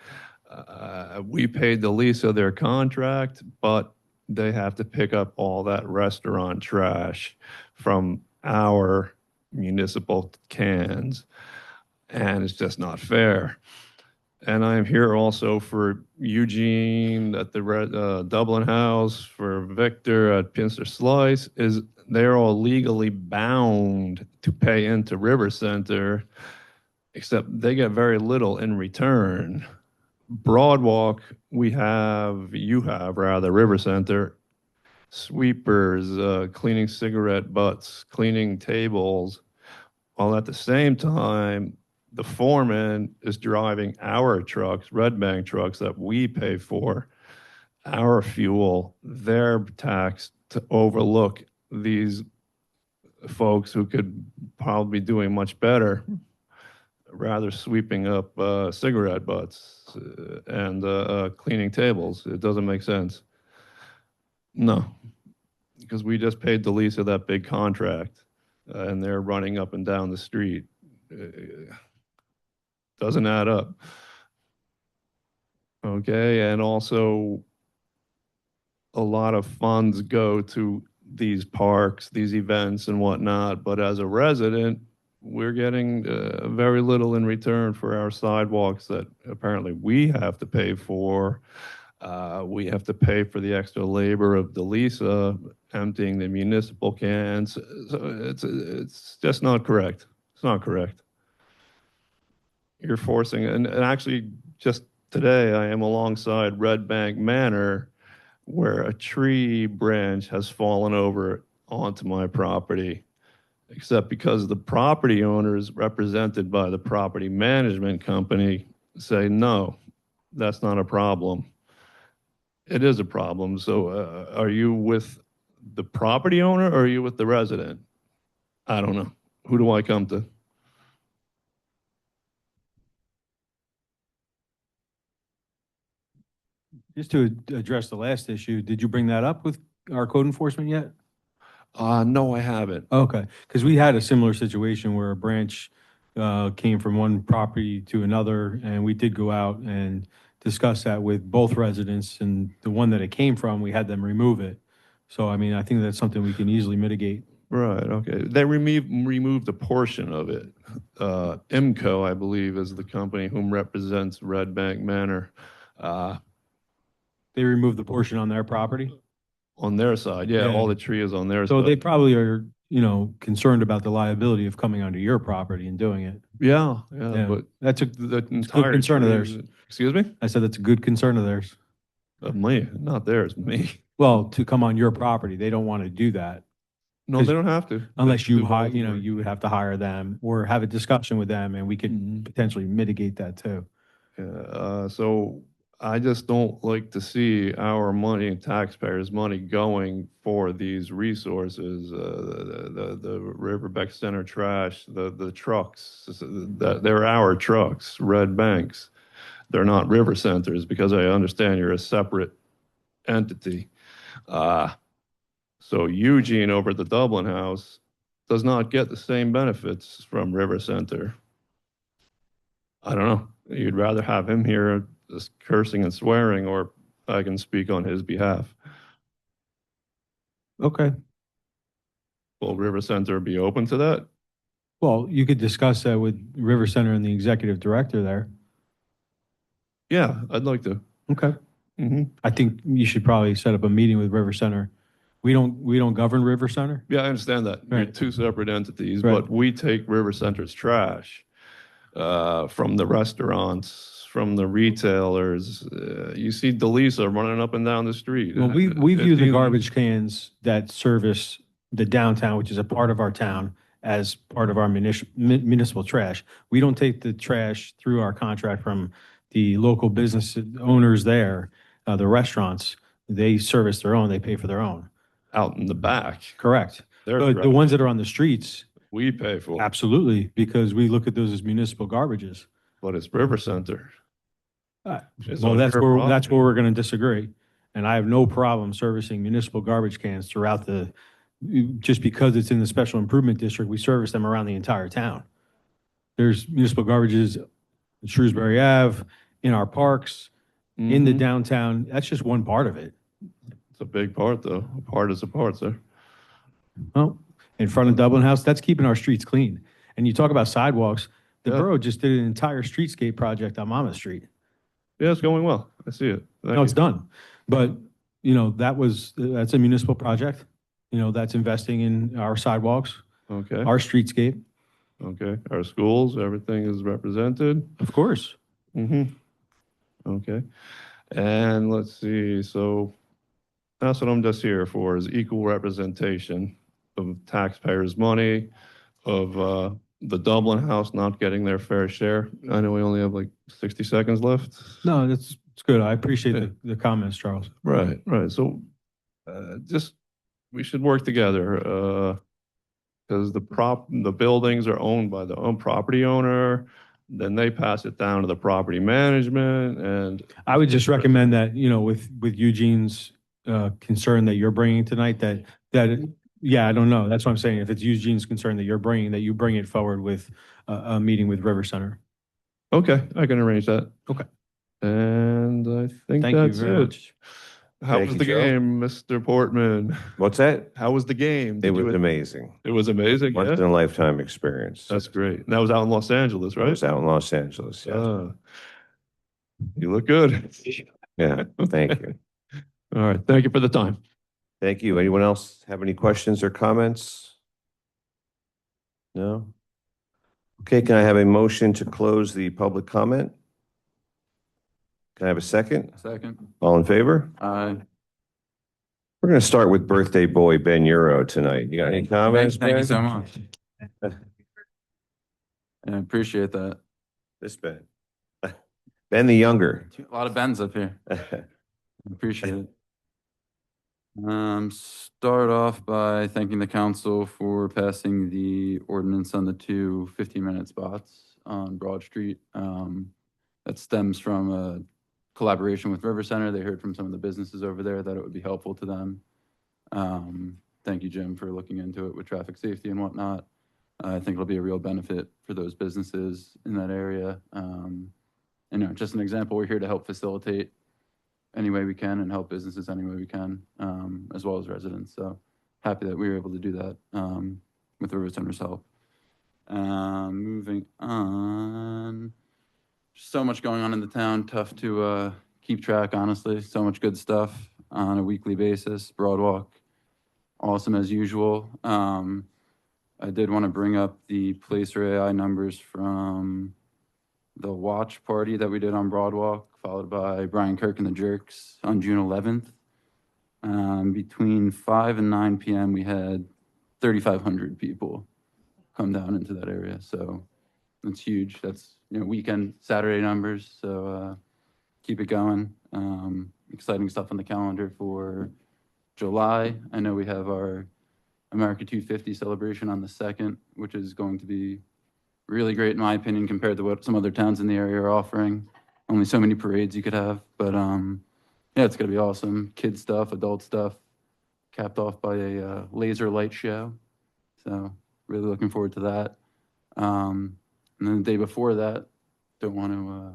We paid the lease of their contract, but they have to pick up all that restaurant trash from our municipal cans, and it's just not fair. And I'm here also for Eugene at the Dublin House, for Victor at Pinster Slice. They're all legally bound to pay into River Center, except they get very little in return. Broadwalk, you have River Center, sweepers, cleaning cigarette butts, cleaning tables, while at the same time, the foreman is driving our trucks, Red Bank trucks that we pay for, our fuel, their tax to overlook these folks who could probably be doing much better, rather sweeping up cigarette butts and cleaning tables. It doesn't make sense. No, because we just paid the lease of that big contract, and they're running up and down the street. Doesn't add up. Okay, and also a lot of funds go to these parks, these events and whatnot, but as a resident, we're getting very little in return for our sidewalks that apparently we have to pay for. We have to pay for the extra labor of Delisa emptying the municipal cans. So it's just not correct. It's not correct. You're forcing, and actually just today I am alongside Red Bank Manor where a tree branch has fallen over onto my property, except because the property owners represented by the property management company say, no, that's not a problem. It is a problem. So are you with the property owner or are you with the resident? I don't know. Who do I come to? Just to address the last issue, did you bring that up with our code enforcement yet? No, I haven't. Okay, because we had a similar situation where a branch came from one property to another, and we did go out and discuss that with both residents, and the one that it came from, we had them remove it. So, I mean, I think that's something we can easily mitigate. Right, okay. They removed a portion of it. IMCO, I believe, is the company whom represents Red Bank Manor. They removed the portion on their property? On their side, yeah, Yeah. all the tree is on their So side. they probably are, concerned about the liability of coming onto your property and doing it. Yeah, Yeah, but that's a the good entire concern of tree theirs. Excuse me? I said that's a good concern of theirs. Of me, not theirs, me. Well, to come on your property, they don't want to do that No, they don't have to. unless They you do hire, all the work. you would have to hire them or have a discussion with them, and we could Mhm. potentially mitigate that too. So I just don't like to see our money, taxpayers' money, going for these resources. The Riverbeck Center trash, the trucks, they're our trucks, Red Banks. They're not River Centers because I understand you're a separate entity. So Eugene over at the Dublin House does not get the same benefits from River Center. I don't know. You'd rather have him here just cursing and swearing, or I can speak on his behalf. Okay. Will River Center be open to that? Well, you could discuss that with River Center and the executive director there. Yeah, I'd like to. Okay. Hmm. I think you should probably set up a meeting with River Center. We don't govern River Center. Yeah, I understand that. You're Right. two separate entities, Right. but we take River Center's trash from the restaurants, from the retailers. You see Delisa running up and down the street. Well, we view It's the either- garbage cans that service the downtown, which is a part of our town, as part of our municipal trash. We don't take the trash through our contract from the local business owners there, the restaurants. They service their own, they pay for their own. Out in the back. Correct. They're But the trash. ones that are on the streets, We pay for, absolutely, because we look at those as municipal garbages. but it's River Center. It's Well, on that's your where property. we're going to disagree. And I have no problem servicing municipal garbage cans throughout just because it's in the special improvement district, we service them around the entire town. There's municipal garbages in Shrewsbury Ave, in our parks, in the Mhm. downtown. That's just one part of it. It's a big part, though. A part is a part, sir. Well, in front of Dublin House, that's keeping our streets clean. And you talk about sidewalks, the Yeah. borough just did an entire streetscape project on Monmouth Street. Yeah, it's going well. I see it. Thank No, it's you. done. But, that's a municipal project. That's investing in our sidewalks, Okay, our streetscape, okay. Our schools, everything is represented. of course. Mm-hmm. Okay. And let's see, so that's what I'm just here for, is equal representation of taxpayers' money, of the Dublin House not getting their fair share. I know we only have like 60 seconds left. No, it's good. I appreciate the comments, Charles. Right, right. So we should work together, because the buildings are owned by the own property owner, then they pass it down to the property management, and I would just recommend that, with Eugene's concern that you're bringing tonight, yeah, I don't know. That's what I'm saying. If it's Eugene's concern that you're bringing, that you bring it forward with a meeting with River Center. Okay, I can arrange that. Okay. And I think Thank you that's very it. much. How Thank was you, the Joe. game, Mr. Portman? What's that? How was the game? It was amazing. It was amazing, Once yeah? in a lifetime experience. That's great. And that was out in Los Angeles, I right? was out in Los Angeles. Yeah. You look good. Yeah. Thank you. All right. Thank you for the time. Thank you. Anyone else have any questions or comments? No? Okay, can I have a motion to close the public comment? Can I have a second? Second. All in favor? Aye. We're going to start with birthday boy Ben Euro tonight. You got any comments? Thank you Ben? so much. I appreciate that. This Ben. Ben the younger. A lot of Bens up here. Appreciate it. Start off by thanking the council for passing the ordinance on the two 15-minute spots on Broad Street. That stems from a collaboration with River Center. They heard from some of the businesses over there that it would be helpful to them. Thank you, Jim, for looking into it with traffic safety and whatnot. I think it'll be a real benefit for those businesses in that area. Just an example, we're here to help facilitate any way we can and help businesses any way we can, as well as residents. So happy that we were able to do that with the River Center's help. Moving on, so much going on in the town, tough to keep track, honestly. So much good stuff on a weekly basis. Broadwalk, awesome as usual. I did want to bring up the Placer AI numbers from the watch party that we did on Broadwalk, followed by Brian Kirk and the Jerks on June 11th. Between 5 and 9 p.m., we had 3,500 people come down into that area. So that's huge. That's weekend Saturday numbers. So keep it going. Exciting stuff on the calendar for July. I know we have our America 250 celebration on the 2nd, which is going to be really great in my opinion compared to what some other towns in the area are offering. Only so many parades you could have, but yeah, it's gonna be awesome. Kid stuff, adult stuff, capped off by a laser light show. So really looking forward to that. And then the day before that, don't want to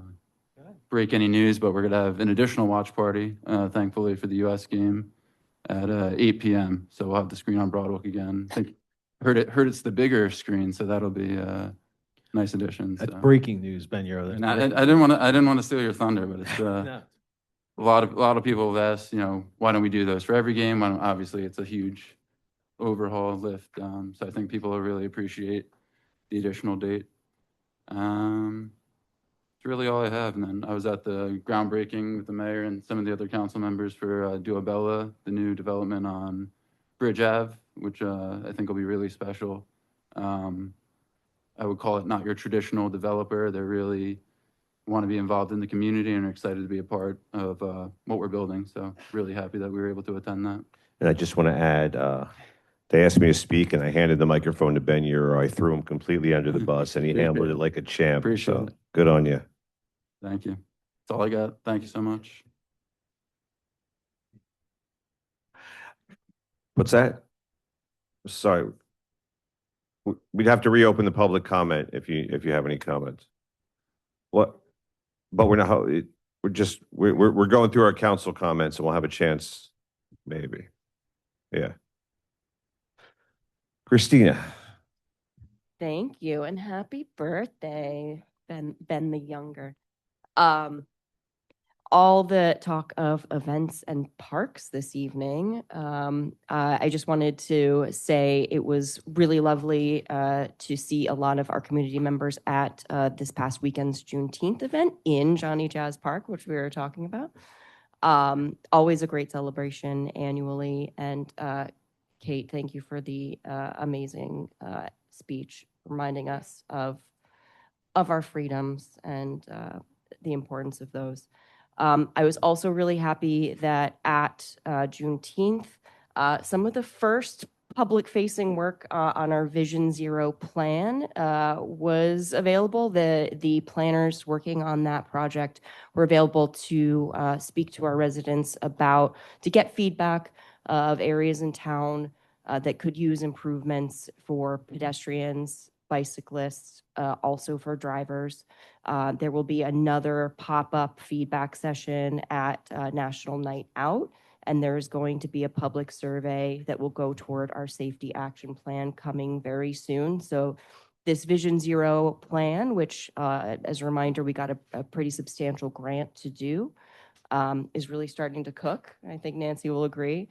break any news, but we're gonna have an additional watch party, thankfully for the U.S. game at 8 p.m. So we'll have the screen on Broadwalk again. I think heard it's the bigger screen, so that'll be nice addition. That's so. breaking news, Ben Euro. And I didn't want to steal your thunder, but it's No. a lot of people have asked, why don't we do those for every game? Obviously, it's a huge overhaul lift. So I think people will really appreciate the additional date. It's really all I have. And then I was at the groundbreaking with the mayor and some of the other council members for Duabella, the new development on Bridge Ave, which I think will be really special. I would call it not your traditional developer. They really want to be involved in the community and are excited to be a part of what we're building. So really happy that we were able to attend that. And I just want to add, they asked me to speak and I handed the microphone to Ben Euro. I threw him completely under the bus and he handled it like a champ. Appreciate So it. good on you. Thank you. That's all I got. Thank you so much. What's that? Sorry. We'd have to reopen the public comment if you have any comments. What? But we're not, we're going through our council comments and we'll have a chance, maybe. Yeah. Christina. Thank you and happy birthday, Ben the younger. All the talk of events and parks this evening. I just wanted to say it was really lovely to see a lot of our community members at this past weekend's Juneteenth event in Johnny Jazz Park, which we were talking about. Always a great celebration annually. And Kate, thank you for the amazing speech reminding us of our freedoms and the importance of those. I was also really happy that at Juneteenth, some of the first public-facing work on our Vision Zero plan was available. The planners working on that project were available to speak to our residents to get feedback of areas in town that could use improvements for pedestrians, bicyclists, also for drivers. There will be another pop-up feedback session at National Night Out, and there's going to be a public survey that will go toward our safety action plan coming very soon. So this Vision Zero plan, which as a reminder, we got a pretty substantial grant to do, is really starting to cook. I think Nancy will agree.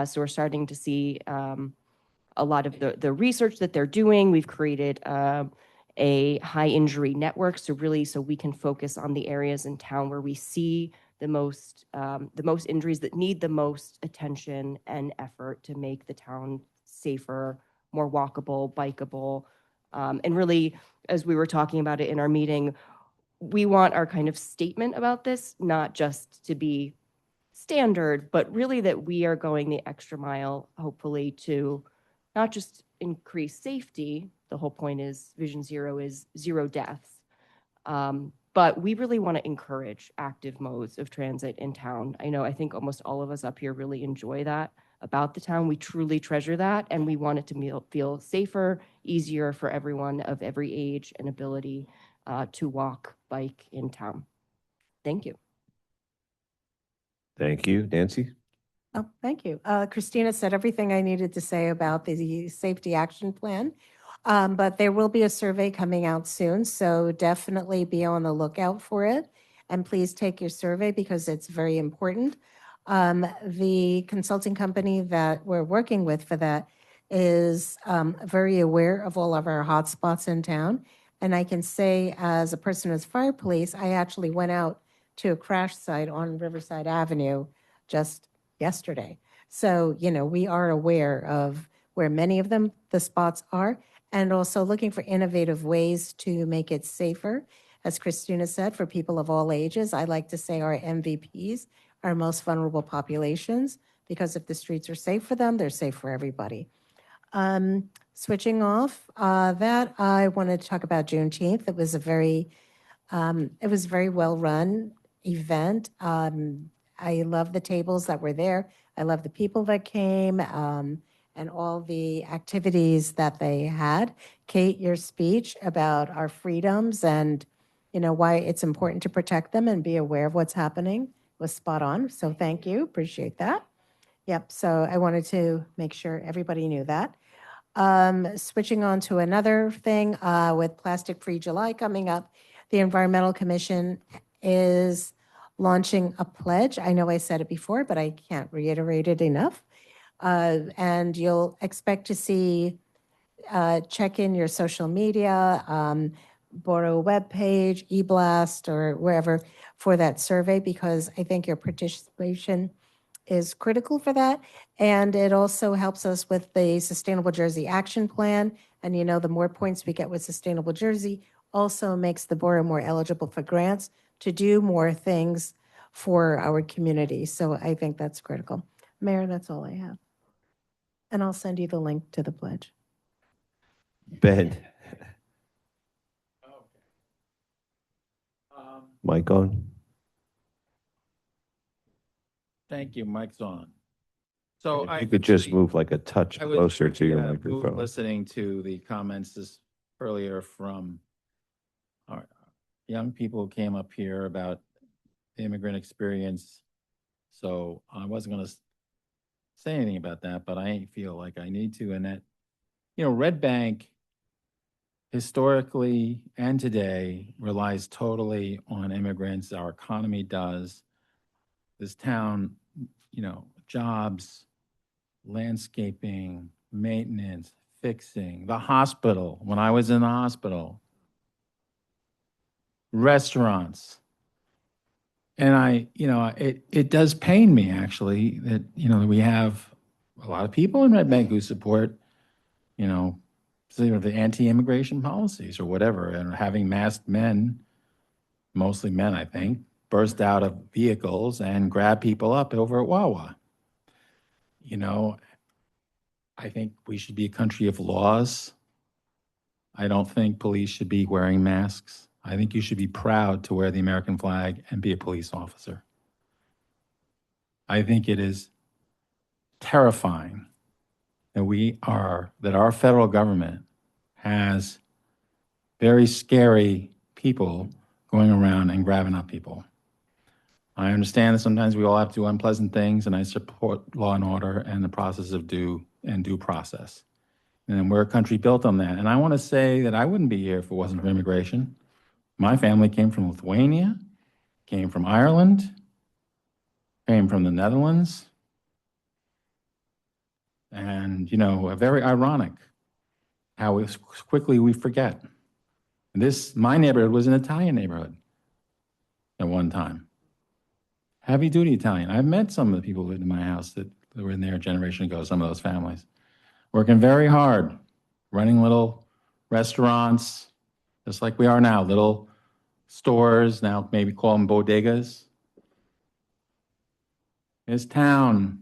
So we're starting to see a lot of the research that they're doing. We've created a high injury network, so we can focus on the areas in town where we see the most injuries that need the most attention and effort to make the town safer, more walkable, bikeable. And really, as we were talking about it in our meeting, we want our kind of statement about this not just to be standard, but really that we are going the extra mile, hopefully, to not just increase safety. The whole point is Vision Zero is zero deaths. But we really want to encourage active modes of transit in town. I think almost all of us up here really enjoy that about the town. We truly treasure that, and we want it to feel safer, easier for everyone of every age and ability to walk, bike in town. Thank you. Thank you. Nancy? Oh, thank you. Christina said everything I needed to say about the safety action plan. But there will be a survey coming out soon, so definitely be on the lookout for it. And please take your survey because it's very important. The consulting company that we're working with for that is very aware of all of our hotspots in town. And I can say, as a person who's fire police, I actually went out to a crash site on Riverside Avenue just yesterday. So, we are aware of where many of the spots are, and also looking for innovative ways to make it safer. As Christina said, for people of all ages, I like to say our MVPs, our most vulnerable populations, because if the streets are safe for them, they're safe for everybody. Switching off that, I wanted to talk about Juneteenth. It was a very well-run event. I love the tables that were there. I love the people that came. And all the activities that they had. Kate, your speech about our freedoms and, why it's important to protect them and be aware of what's happening was spot on. So thank you. Appreciate that. Yep. So I wanted to make sure everybody knew that. Switching on to another thing with Plastic Free July coming up, the Environmental Commission is launching a pledge. I know I said it before, but I can't reiterate it enough. And you'll expect to see, check in your social media, Borough webpage, eBlast, or wherever for that survey, because I think your participation is critical for that. And it also helps us with the Sustainable Jersey Action Plan. And the more points we get with Sustainable Jersey also makes the borough more eligible for grants to do more things for our community. So I think that's critical. Mayor, that's all I have. And I'll send you the link to the pledge. Ben? Mic on? Thank you. Mic's on. So If you could just move like a touch closer to your microphone. Listening to the comments earlier from our young people who came up here about the immigrant experience. So I wasn't going to say anything about that, but I feel like I need to. And that, Red Bank historically and today relies totally on immigrants. Our economy does. This town, jobs, landscaping, maintenance, fixing, the hospital, when I was in the hospital, restaurants. And it does pain me actually that, we have a lot of people in Red Bank who support, the anti-immigration policies or whatever, and having masked men, mostly men, I think, burst out of vehicles and grab people up over at Wawa. I think we should be a country of laws. I don't think police should be wearing masks. I think you should be proud to wear the American flag and be a police officer. I think it is terrifying that our federal government has very scary people going around and grabbing up people. I understand that sometimes we all have to do unpleasant things, and I support law and order and the process of due process. And we're a country built on that. And I want to say that I wouldn't be here if it wasn't for immigration. My family came from Lithuania, came from Ireland, came from the Netherlands. And, very ironic how quickly we forget. My neighborhood was an Italian neighborhood at one time. Heavy duty Italian. I've met some of the people who lived in my house that were in there a generation ago, some of those families. Working very hard, running little restaurants, just like we are now, little stores, now maybe call them bodegas. This town,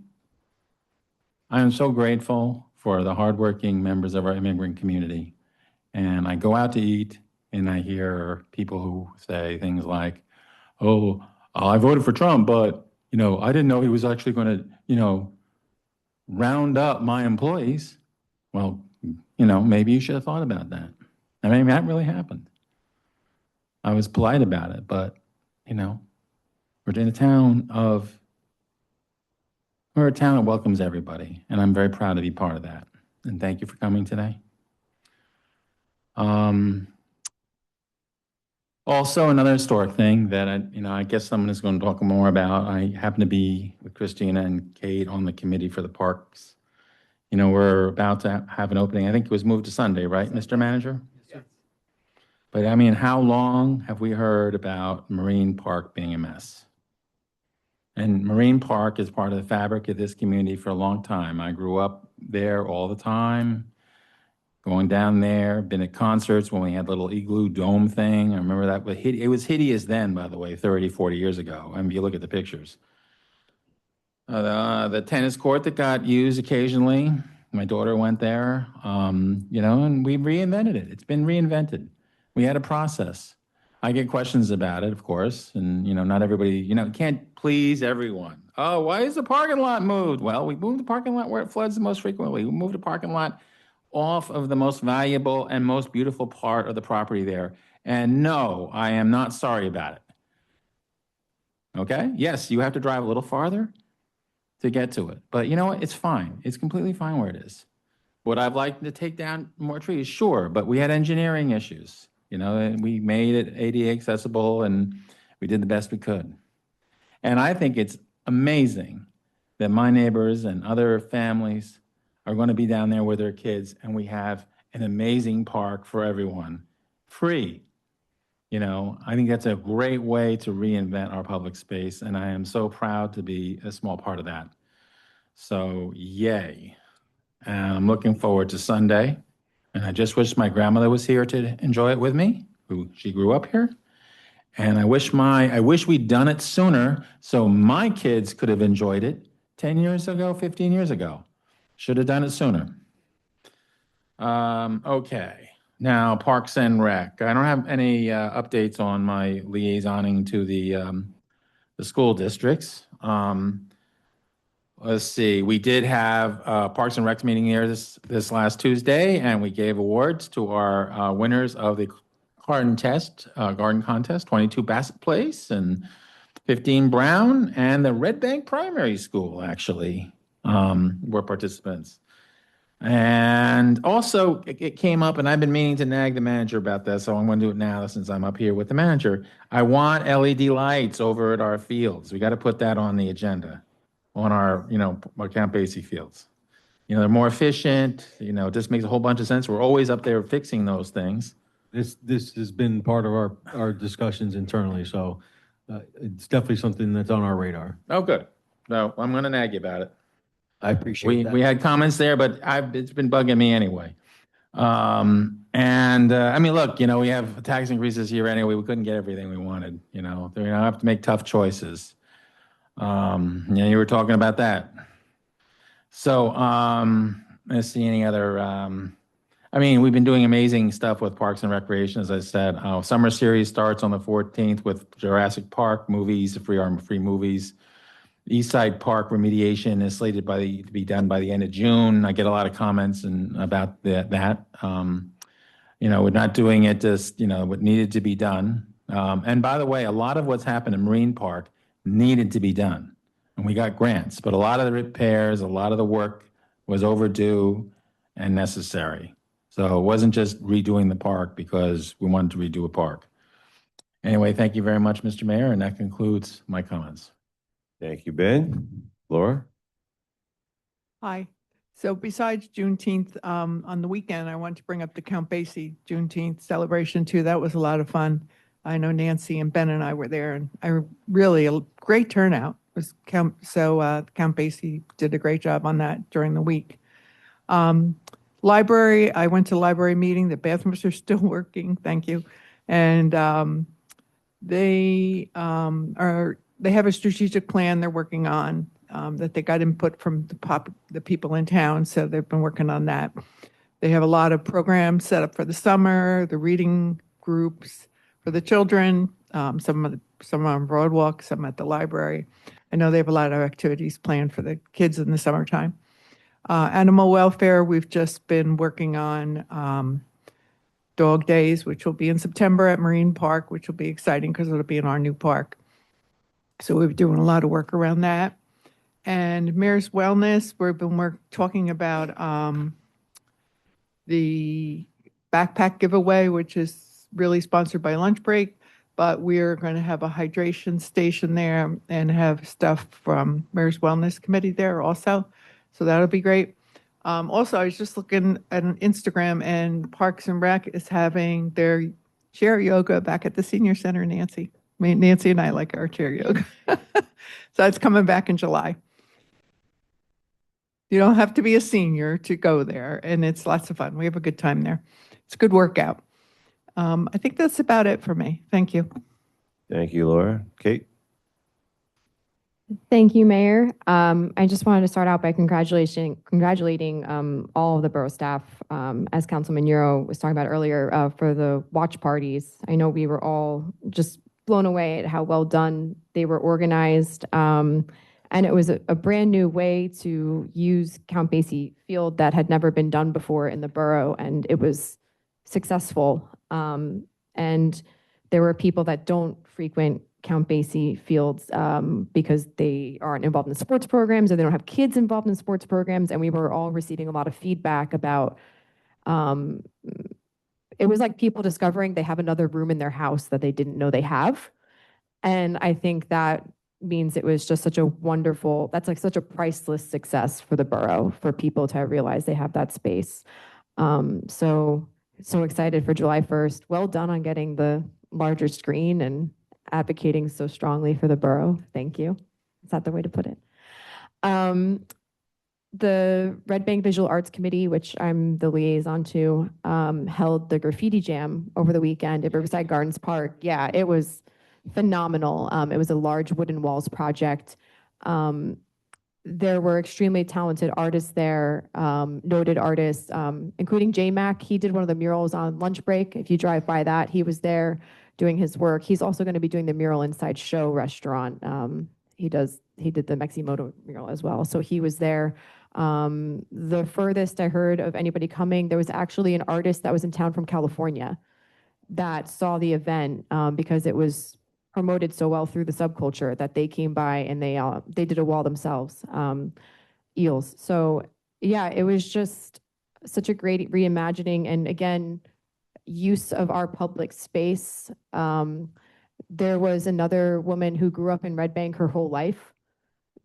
I am so grateful for the hardworking members of our immigrant community. And I go out to eat and I hear people who say things like, oh, I voted for Trump, but, I didn't know he was actually going to, round up my employees. Well, maybe you should have thought about that. I mean, that really happened. I was polite about it, but, we're in a town that welcomes everybody, and I'm very proud to be part of that. And thank you for coming today. Also, another historic thing that I guess someone is going to talk more about. I happen to be with Christina and Kate on the committee for the parks. We're about to have an opening. I think it was moved to Sunday, right, Mr. Manager? Yes. But I mean, how long have we heard about Marine Park being a mess? And Marine Park is part of the fabric of this community for a long time. I grew up there all the time, going down there, been at concerts when we had little igloo dome thing. I remember that. It was hideous then, by the way, 30, 40 years ago. I mean, if you look at the pictures. The tennis court that got used occasionally, my daughter went there, and we reinvented it. It's been reinvented. We had a process. I get questions about it, of course, and, not everybody, can't please everyone. Oh, why is the parking lot moved? Well, we moved the parking lot where it floods the most frequently. We moved the parking lot off of the most valuable and most beautiful part of the property there. And no, I am not sorry about it. Okay? Yes, you have to drive a little farther to get to it. But you know what? It's fine. It's completely fine where it is. Would I have liked to take down more trees? Sure, but we had engineering issues. And we made it ADA accessible, and we did the best we could. And I think it's amazing that my neighbors and other families are going to be down there with their kids, and we have an amazing park for everyone, free. I think that's a great way to reinvent our public space, and I am so proud to be a small part of that. So, yay. And I'm looking forward to Sunday. And I just wish my grandmother was here to enjoy it with me. She grew up here. And I wish we'd done it sooner so my kids could have enjoyed it 10 years ago, 15 years ago. Should have done it sooner. Okay. Now, Parks and Rec. I don't have any updates on my liaisoning to the school districts. Let's see. We did have a Parks and Recs meeting here this last Tuesday, and we gave awards to our winners of the garden contest, 22 Bassett Place and 15 Brown, and the Red Bank Primary School actually were participants. And also, it came up, and I've been meaning to nag the manager about this, so I'm going to do it now since I'm up here with the manager. I want LED lights over at our fields. We got to put that on the agenda, on our, our Camp Basie fields. They're more efficient, it just makes a whole bunch of sense. We're always up there fixing those things. This has been part of our discussions internally, so it's definitely something that's on our radar. Oh, good. No, I'm going to nag you about it. I appreciate that. We had comments there, but it's been bugging me anyway. I mean, look, we have tax increases here anyway. We couldn't get everything we wanted. I have to make tough choices. You were talking about that. So see any other, I mean, we've been doing amazing stuff with Parks and Recreation, as I said. Summer series starts on the 14th with Jurassic Park movies, free movies. East Side Park remediation is slated to be done by the end of June. I get a lot of comments about that. We're not doing it just, what needed to be done. And by the way, a lot of what's happened in Marine Park needed to be done. And we got grants, but a lot of the repairs, a lot of the work was overdue and necessary. So it wasn't just redoing the park because we wanted to redo a park. Anyway, thank you very much, Mr. Mayor, and that concludes my comments. Thank you, Ben. Laura? Hi. So besides Juneteenth, on the weekend, I want to bring up the Count Basie Juneteenth celebration too. That was a lot of fun. I know Nancy and Ben and I were there, and a great turnout. Count Basie did a great job on that during the week. Library, I went to library meeting. The bathrooms are still working. Thank you. And they have a strategic plan they're working on that they got input from the people in town. So they've been working on that. They have a lot of programs set up for the summer, the reading groups for the children, some on Broadwalk, some at the library. I know they have a lot of activities planned for the kids in the summertime. Animal welfare, we've just been working on dog days, which will be in September at Marine Park, which will be exciting because it'll be in our new park. So we're doing a lot of work around that. And Mayor's Wellness, we've been talking about the backpack giveaway, which is really sponsored by Lunch Break, but we're going to have a hydration station there and have stuff from Mayor's Wellness Committee there also. So that'll be great. Also, I was just looking at an Instagram, and Parks and Rec is having their chair yoga back at the senior center, Nancy. I mean, Nancy and I like our chair yoga. So it's coming back in July. You don't have to be a senior to go there, and it's lots of fun. We have a good time there. It's a good workout. I think that's about it for me. Thank you. Thank you, Laura. Kate? Thank you, Mayor. I just wanted to start out by congratulating all of the borough staff, as Councilman Euro was talking about earlier, for the watch parties. I know we were all just blown away at how well done they were organized. And it was a brand new way to use Count Basie Field that had never been done before in the borough, and it was successful. And there were people that don't frequent Count Basie Fields because they aren't involved in sports programs or they don't have kids involved in sports programs. And we were all receiving a lot of feedback about, it was like people discovering they have another room in their house that they didn't know they have. And I think that means it was just such a wonderful, that's like such a priceless success for the borough, for people to realize they have that space. So excited for July 1st. Well done on getting the larger screen and advocating so strongly for the borough. Thank you. Is that the way to put it? The Red Bank Visual Arts Committee, which I'm the liaison to, held the graffiti jam over the weekend at Riverside Gardens Park. Yeah, it was phenomenal. It was a large wooden walls project. There were extremely talented artists there, noted artists, including J Mac. He did one of the murals on lunch break. If you drive by that, he was there doing his work. He's also going to be doing the mural inside Show Restaurant. He did the Meximoto mural as well. So he was there. The furthest I heard of anybody coming, there was actually an artist that was in town from California that saw the event because it was promoted so well through the subculture that they came by and they did a wall themselves, eels. So yeah, it was just such a great reimagining and again, use of our public space. There was another woman who grew up in Red Bank her whole life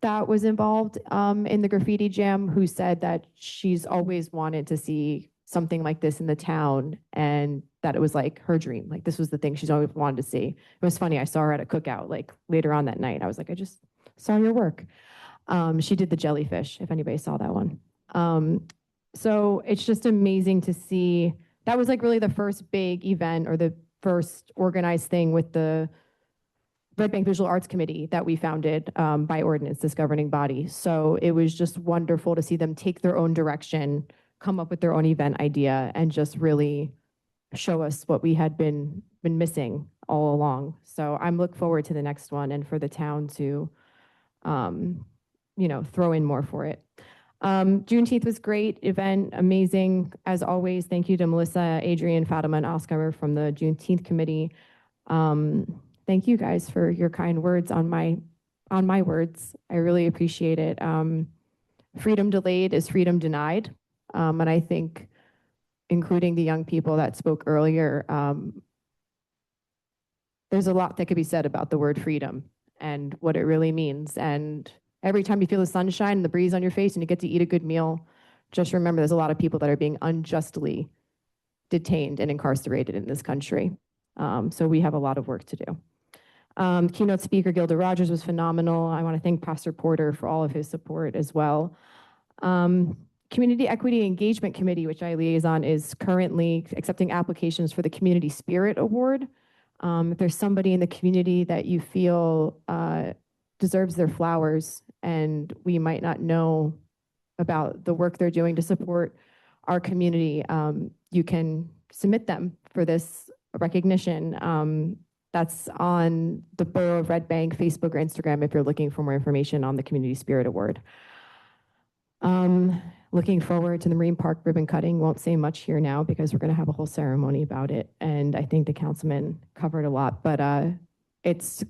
that was involved in the graffiti jam who said that she's always wanted to see something like this in the town and that it was like her dream. Like this was the thing she's always wanted to see. It was funny. I saw her at a cookout like later on that night. I was like, I just saw your work. She did the jellyfish, if anybody saw that one. So it's just amazing to see. That was like really the first big event or the first organized thing with the Red Bank Visual Arts Committee that we founded by ordinance, this governing body. So it was just wonderful to see them take their own direction, come up with their own event idea, and just really show us what we had been missing all along. So I'm look forward to the next one and for the town to, throw in more for it. Juneteenth was great event, amazing as always. Thank you to Melissa, Adrian, Fatima, and Oscar from the Juneteenth committee. Thank you guys for your kind words on my words. I really appreciate it. Freedom delayed is freedom denied, and I think, including the young people that spoke earlier, there's a lot that could be said about the word freedom and what it really means. And every time you feel the sunshine and the breeze on your face and you get to eat a good meal, just remember there's a lot of people that are being unjustly detained and incarcerated in this country. So we have a lot of work to do. Keynote speaker Gilda Rogers was phenomenal. I want to thank Pastor Porter for all of his support as well. Community Equity Engagement Committee, which I liaison, is currently accepting applications for the Community Spirit Award. If there's somebody in the community that you feel deserves their flowers and we might not know about the work they're doing to support our community, you can submit them for this recognition. That's on the Borough of Red Bank Facebook or Instagram if you're looking for more information on the Community Spirit Award. Looking forward to the Marine Park ribbon cutting. Won't say much here now because we're going to have a whole ceremony about it. And I think the councilman covered a lot, but it's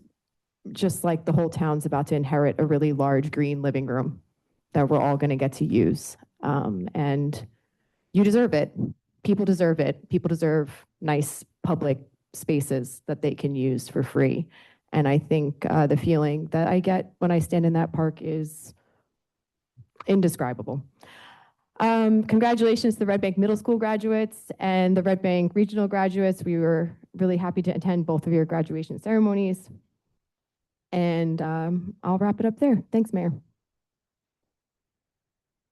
just like the whole town's about to inherit a really large green living room that we're all going to get to use. And you deserve it. People deserve it. People deserve nice public spaces that they can use for free. And I think the feeling that I get when I stand in that park is indescribable. Congratulations to the Red Bank Middle School graduates and the Red Bank Regional graduates. We were really happy to attend both of your graduation ceremonies. And I'll wrap it up there. Thanks, Mayor.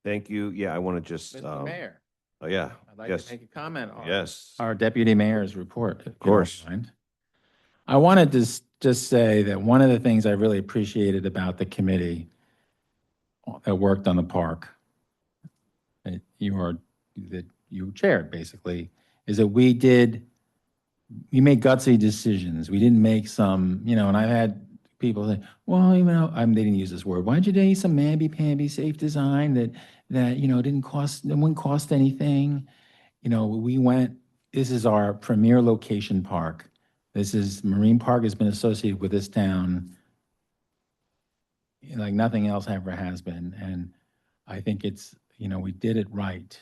Thank you. Yeah, I want to just, Mr. Mayor, oh, yeah, I'd like yes, to make a comment on yes. our deputy mayor's report. Of course. I wanted to just say that one of the things I really appreciated about the committee that worked on the park that you chaired basically is that we made gutsy decisions. We didn't make some, and I've had people say, well, they didn't use this word. Why'd you do some mamby-pamby safe design that wouldn't cost anything? This is our premier location park. Marine Park has been associated with this town like nothing else ever has been. And I think we did it right.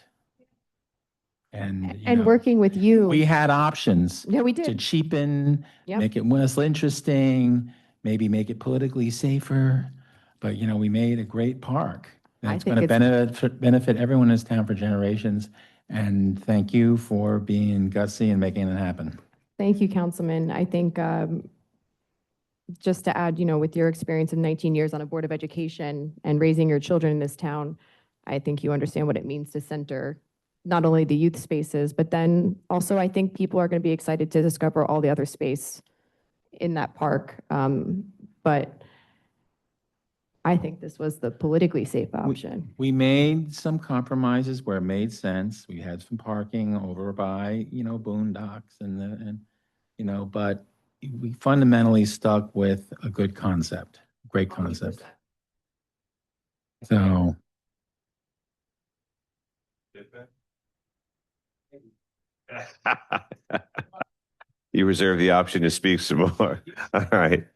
And working with you. we had options. Yeah, we To did. cheapen, Yep. make it less interesting, maybe make it politically safer. But, we made a great park. That's think going to benefit everyone in this town for generations. And thank you for being gutsy and making it happen. Thank you, Councilman. I think just to add, with your experience of 19 years on a Board of Education and raising your children in this town, I think you understand what it means to center not only the youth spaces, but then also I think people are going to be excited to discover all the other space in that park. But I think this was the politically safe option. We made some compromises where it made sense. We had some parking over by, boondocks but we fundamentally stuck with a good concept, great concept. So. You reserve the option to speak some more. All right.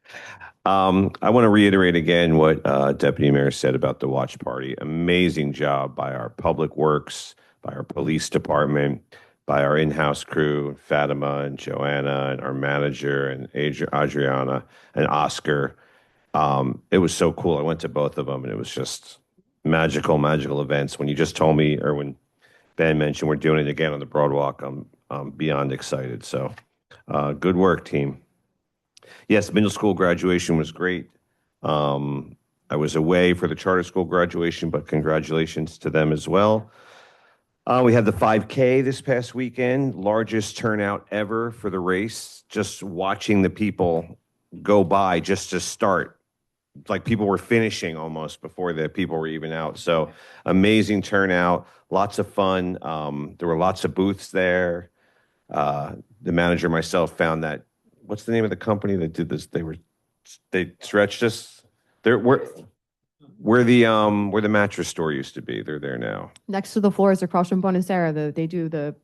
I want to reiterate again what Deputy Mayor said about the watch party. Amazing job by our public works, by our police department, by our in-house crew, Fatima and Joanna, and our manager, and Adriana and Oscar. It was so cool. I went to both of them, and it was just magical events. When you just told me, or when Ben mentioned we're doing it again on the Broadwalk, I'm beyond excited. So good work, team. Yes, middle school graduation was great. I was away for the charter school graduation, but congratulations to them as well. We had the 5K this past weekend, largest turnout ever for the race. Just watching the people go by just to start. Like people were finishing almost before the people were even out. So amazing turnout, lots of fun. There were lots of booths there. The manager myself found that, what's the name of the company that did this? They stretched us. Where the mattress store used to be. They're there now. Next to the floors across from Bonacera, they do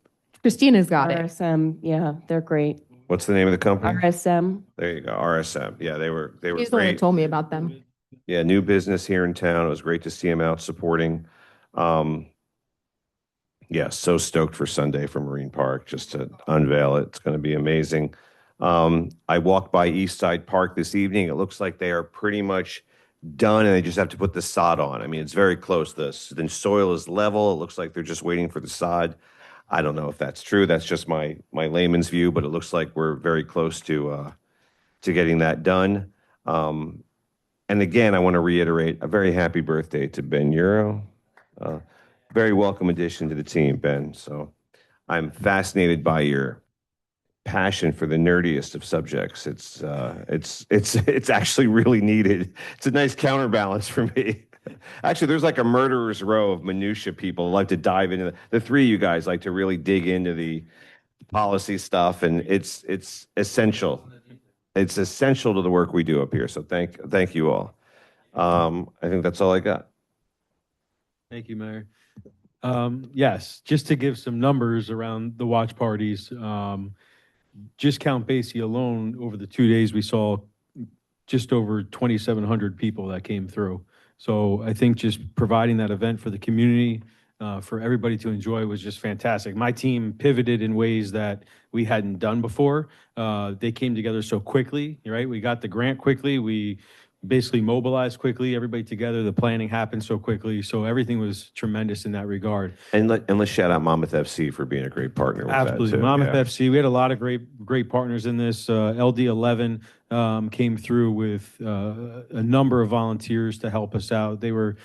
Christina's got it. RSM, yeah, they're great. What's the name of the company? RSM. There you go, RSM. Yeah, they were He's the one that great. told me about them. Yeah, new business here in town. It was great to see him out supporting. Yeah, so stoked for Sunday for Marine Park, just to unveil it. It's going to be amazing. I walked by East Side Park this evening. It looks like they are pretty much done and they just have to put the sod on. I mean, it's very close. The soil is level. It looks like they're just waiting for the sod. I don't know if that's true. That's just my layman's view, but it looks like we're very close to getting that done. And again, I want to reiterate a very happy birthday to Ben Euro. Very welcome addition to the team, Ben. So I'm fascinated by your passion for the nerdiest of subjects. It's actually really needed. It's a nice counterbalance for me. Actually, there's like a murderer's row of minutia people who like to dive into the three of you guys like to really dig into the policy stuff, and it's essential. It's essential to the work we do up here. So thank you all. I think that's all I got. Thank you, Mayor. Yes, just to give some numbers around the watch parties, just Count Basie alone, over the 2 days, we saw just over 2,700 people that came through. So I think just providing that event for the community, for everybody to enjoy was just fantastic. My team pivoted in ways that we hadn't done before. They came together so quickly, right? We got the grant quickly. We basically mobilized quickly, everybody together. The planning happened so quickly. So everything was tremendous in that regard. And let's shout out Monmouth FC for being a great partner with Absolutely. that too. Monmouth Yeah. FC, we had a lot of great partners in this. LD11 came through with a number of volunteers to help us out. They were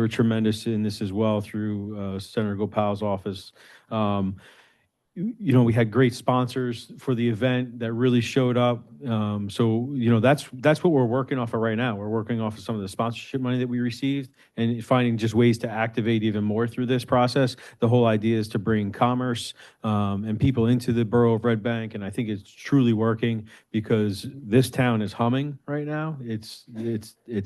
tremendous in this as well through Senator Gopal's office. We had great sponsors for the event that really showed up. So that's what we're working off of right now. We're working off of some of the sponsorship money that we received and finding just ways to activate even more through this process. The whole idea is to bring commerce and people into the borough of Red Bank, and I think it's truly working because this town is humming right now. It's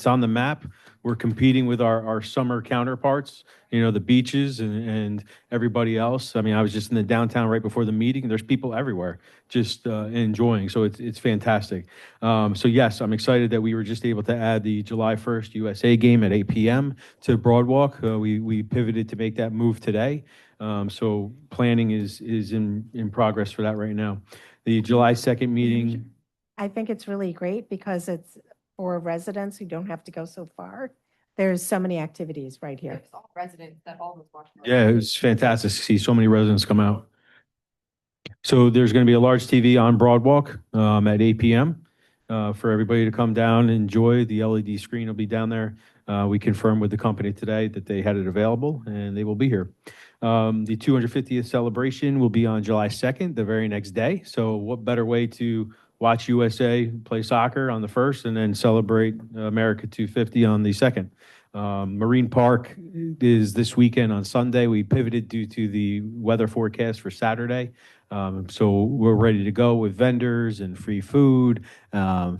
on the map. We're competing with our summer counterparts, the beaches and everybody else. I mean, I was just in the downtown right before the meeting. There's people everywhere just enjoying. So it's fantastic. So yes, I'm excited that we were just able to add the July 1st USA game at 8 p.m. to Broadwalk. We pivoted to make that move today. So planning is in progress for that right now. The July 2nd meeting. I think it's really great because it's for residents who don't have to go so far. There's so many activities right here. It's all residents that all those watch. Yeah, it was fantastic to see so many residents come out. So there's going to be a large TV on Broadwalk at 8 p.m. For everybody to come down and enjoy. The LED screen will be down there. We confirmed with the company today that they had it available and they will be here. The 250th celebration will be on July 2nd, the very next day. So what better way to watch USA play soccer on the 1st and then celebrate America 250 on the 2nd. Marine Park is this weekend on Sunday. We pivoted due to the weather forecast for Saturday. So we're ready to go with vendors and free food,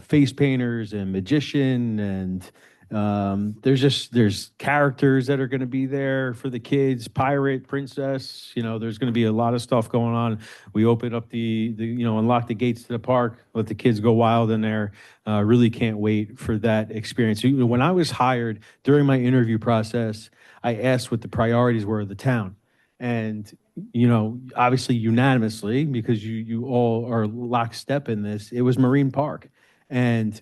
face painters and magician, and there's characters that are going to be there for the kids, pirate, princess, there's going to be a lot of stuff going on. We open up unlock the gates to the park, let the kids go wild in there. Really can't wait for that experience. When I was hired during my interview process, I asked what the priorities were of the town. And, obviously unanimously, because you all are lockstep in this, it was Marine Park. And,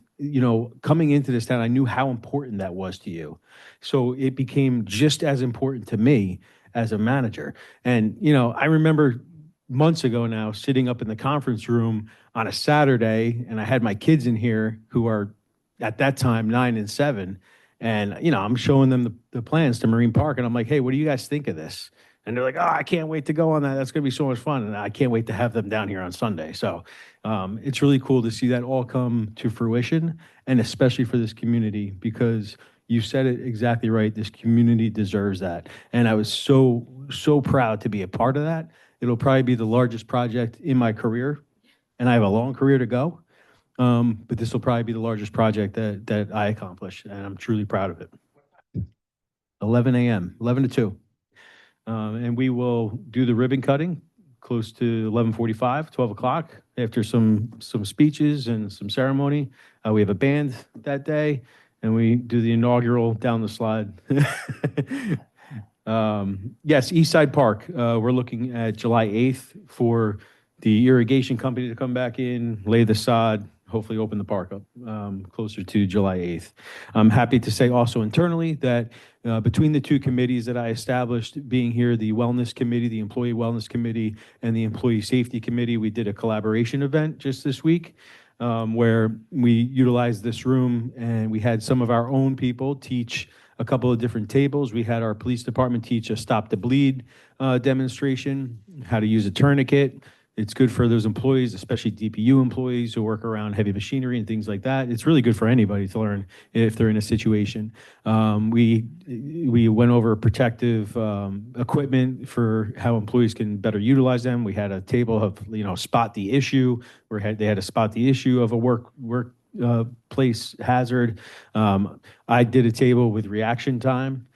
coming into this town, I knew how important that was to you. So it became just as important to me as a manager. And, I remember months ago now sitting up in the conference room on a Saturday, and I had my kids in here who are at that time 9 and 7. And, I'm showing them the plans to Marine Park. And I'm like, hey, what do you guys think of this? And they're like, oh, I can't wait to go on that. That's going to be so much fun. And I can't wait to have them down here on Sunday. So it's really cool to see that all come to fruition, and especially for this community, because you said it exactly right. This community deserves that. And I was so, so proud to be a part of that. It'll probably be the largest project in my career, and I have a long career to go. But this will probably be the largest project that I accomplished, and I'm truly proud of it. 11 a.m., 11 to 2. And we will do the ribbon cutting close to 11:45, 12 o'clock, after some speeches and some ceremony. We have a band that day, and we do the inaugural down the slide. Yes, East Side Park, we're looking at July 8th for the irrigation company to come back in, lay the sod, hopefully open the park up closer to July 8th. I'm happy to say also internally that between the two committees that I established, being here, the Wellness Committee, the Employee Wellness Committee, and the Employee Safety Committee, we did a collaboration event just this week where we utilized this room and we had some of our own people teach a couple of different tables. We had our police department teach a stop the bleed demonstration, how to use a tourniquet. It's good for those employees, especially DPU employees who work around heavy machinery and things like that. It's really good for anybody to learn if they're in a situation. We went over protective equipment for how employees can better utilize them. We had a table of, spot the issue, where they had to spot the issue of a workplace hazard. I did a table with reaction time,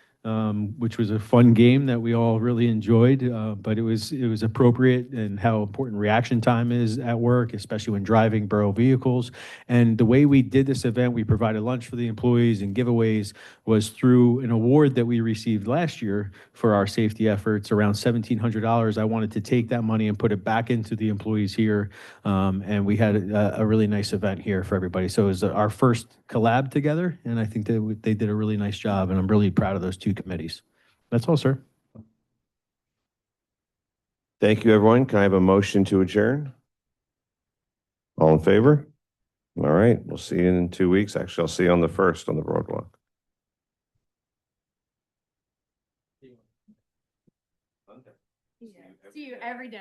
which was a fun game that we all really enjoyed, but it was appropriate, and how important reaction time is at work, especially when driving borough vehicles. And the way we did this event, we provided lunch for the employees and giveaways, was through an award that we received last year for our safety efforts, around $1,700. I wanted to take that money and put it back into the employees here, and we had a really nice event here for everybody. So it was our first collab together, and I think that they did a really nice job, and I'm really proud of those two committees. That's all, sir. Thank you, everyone. Can I have a motion to adjourn? All in favor? All right, we'll see you in 2 weeks. Actually, I'll see you on the 1st on the boardwalk. See you every day.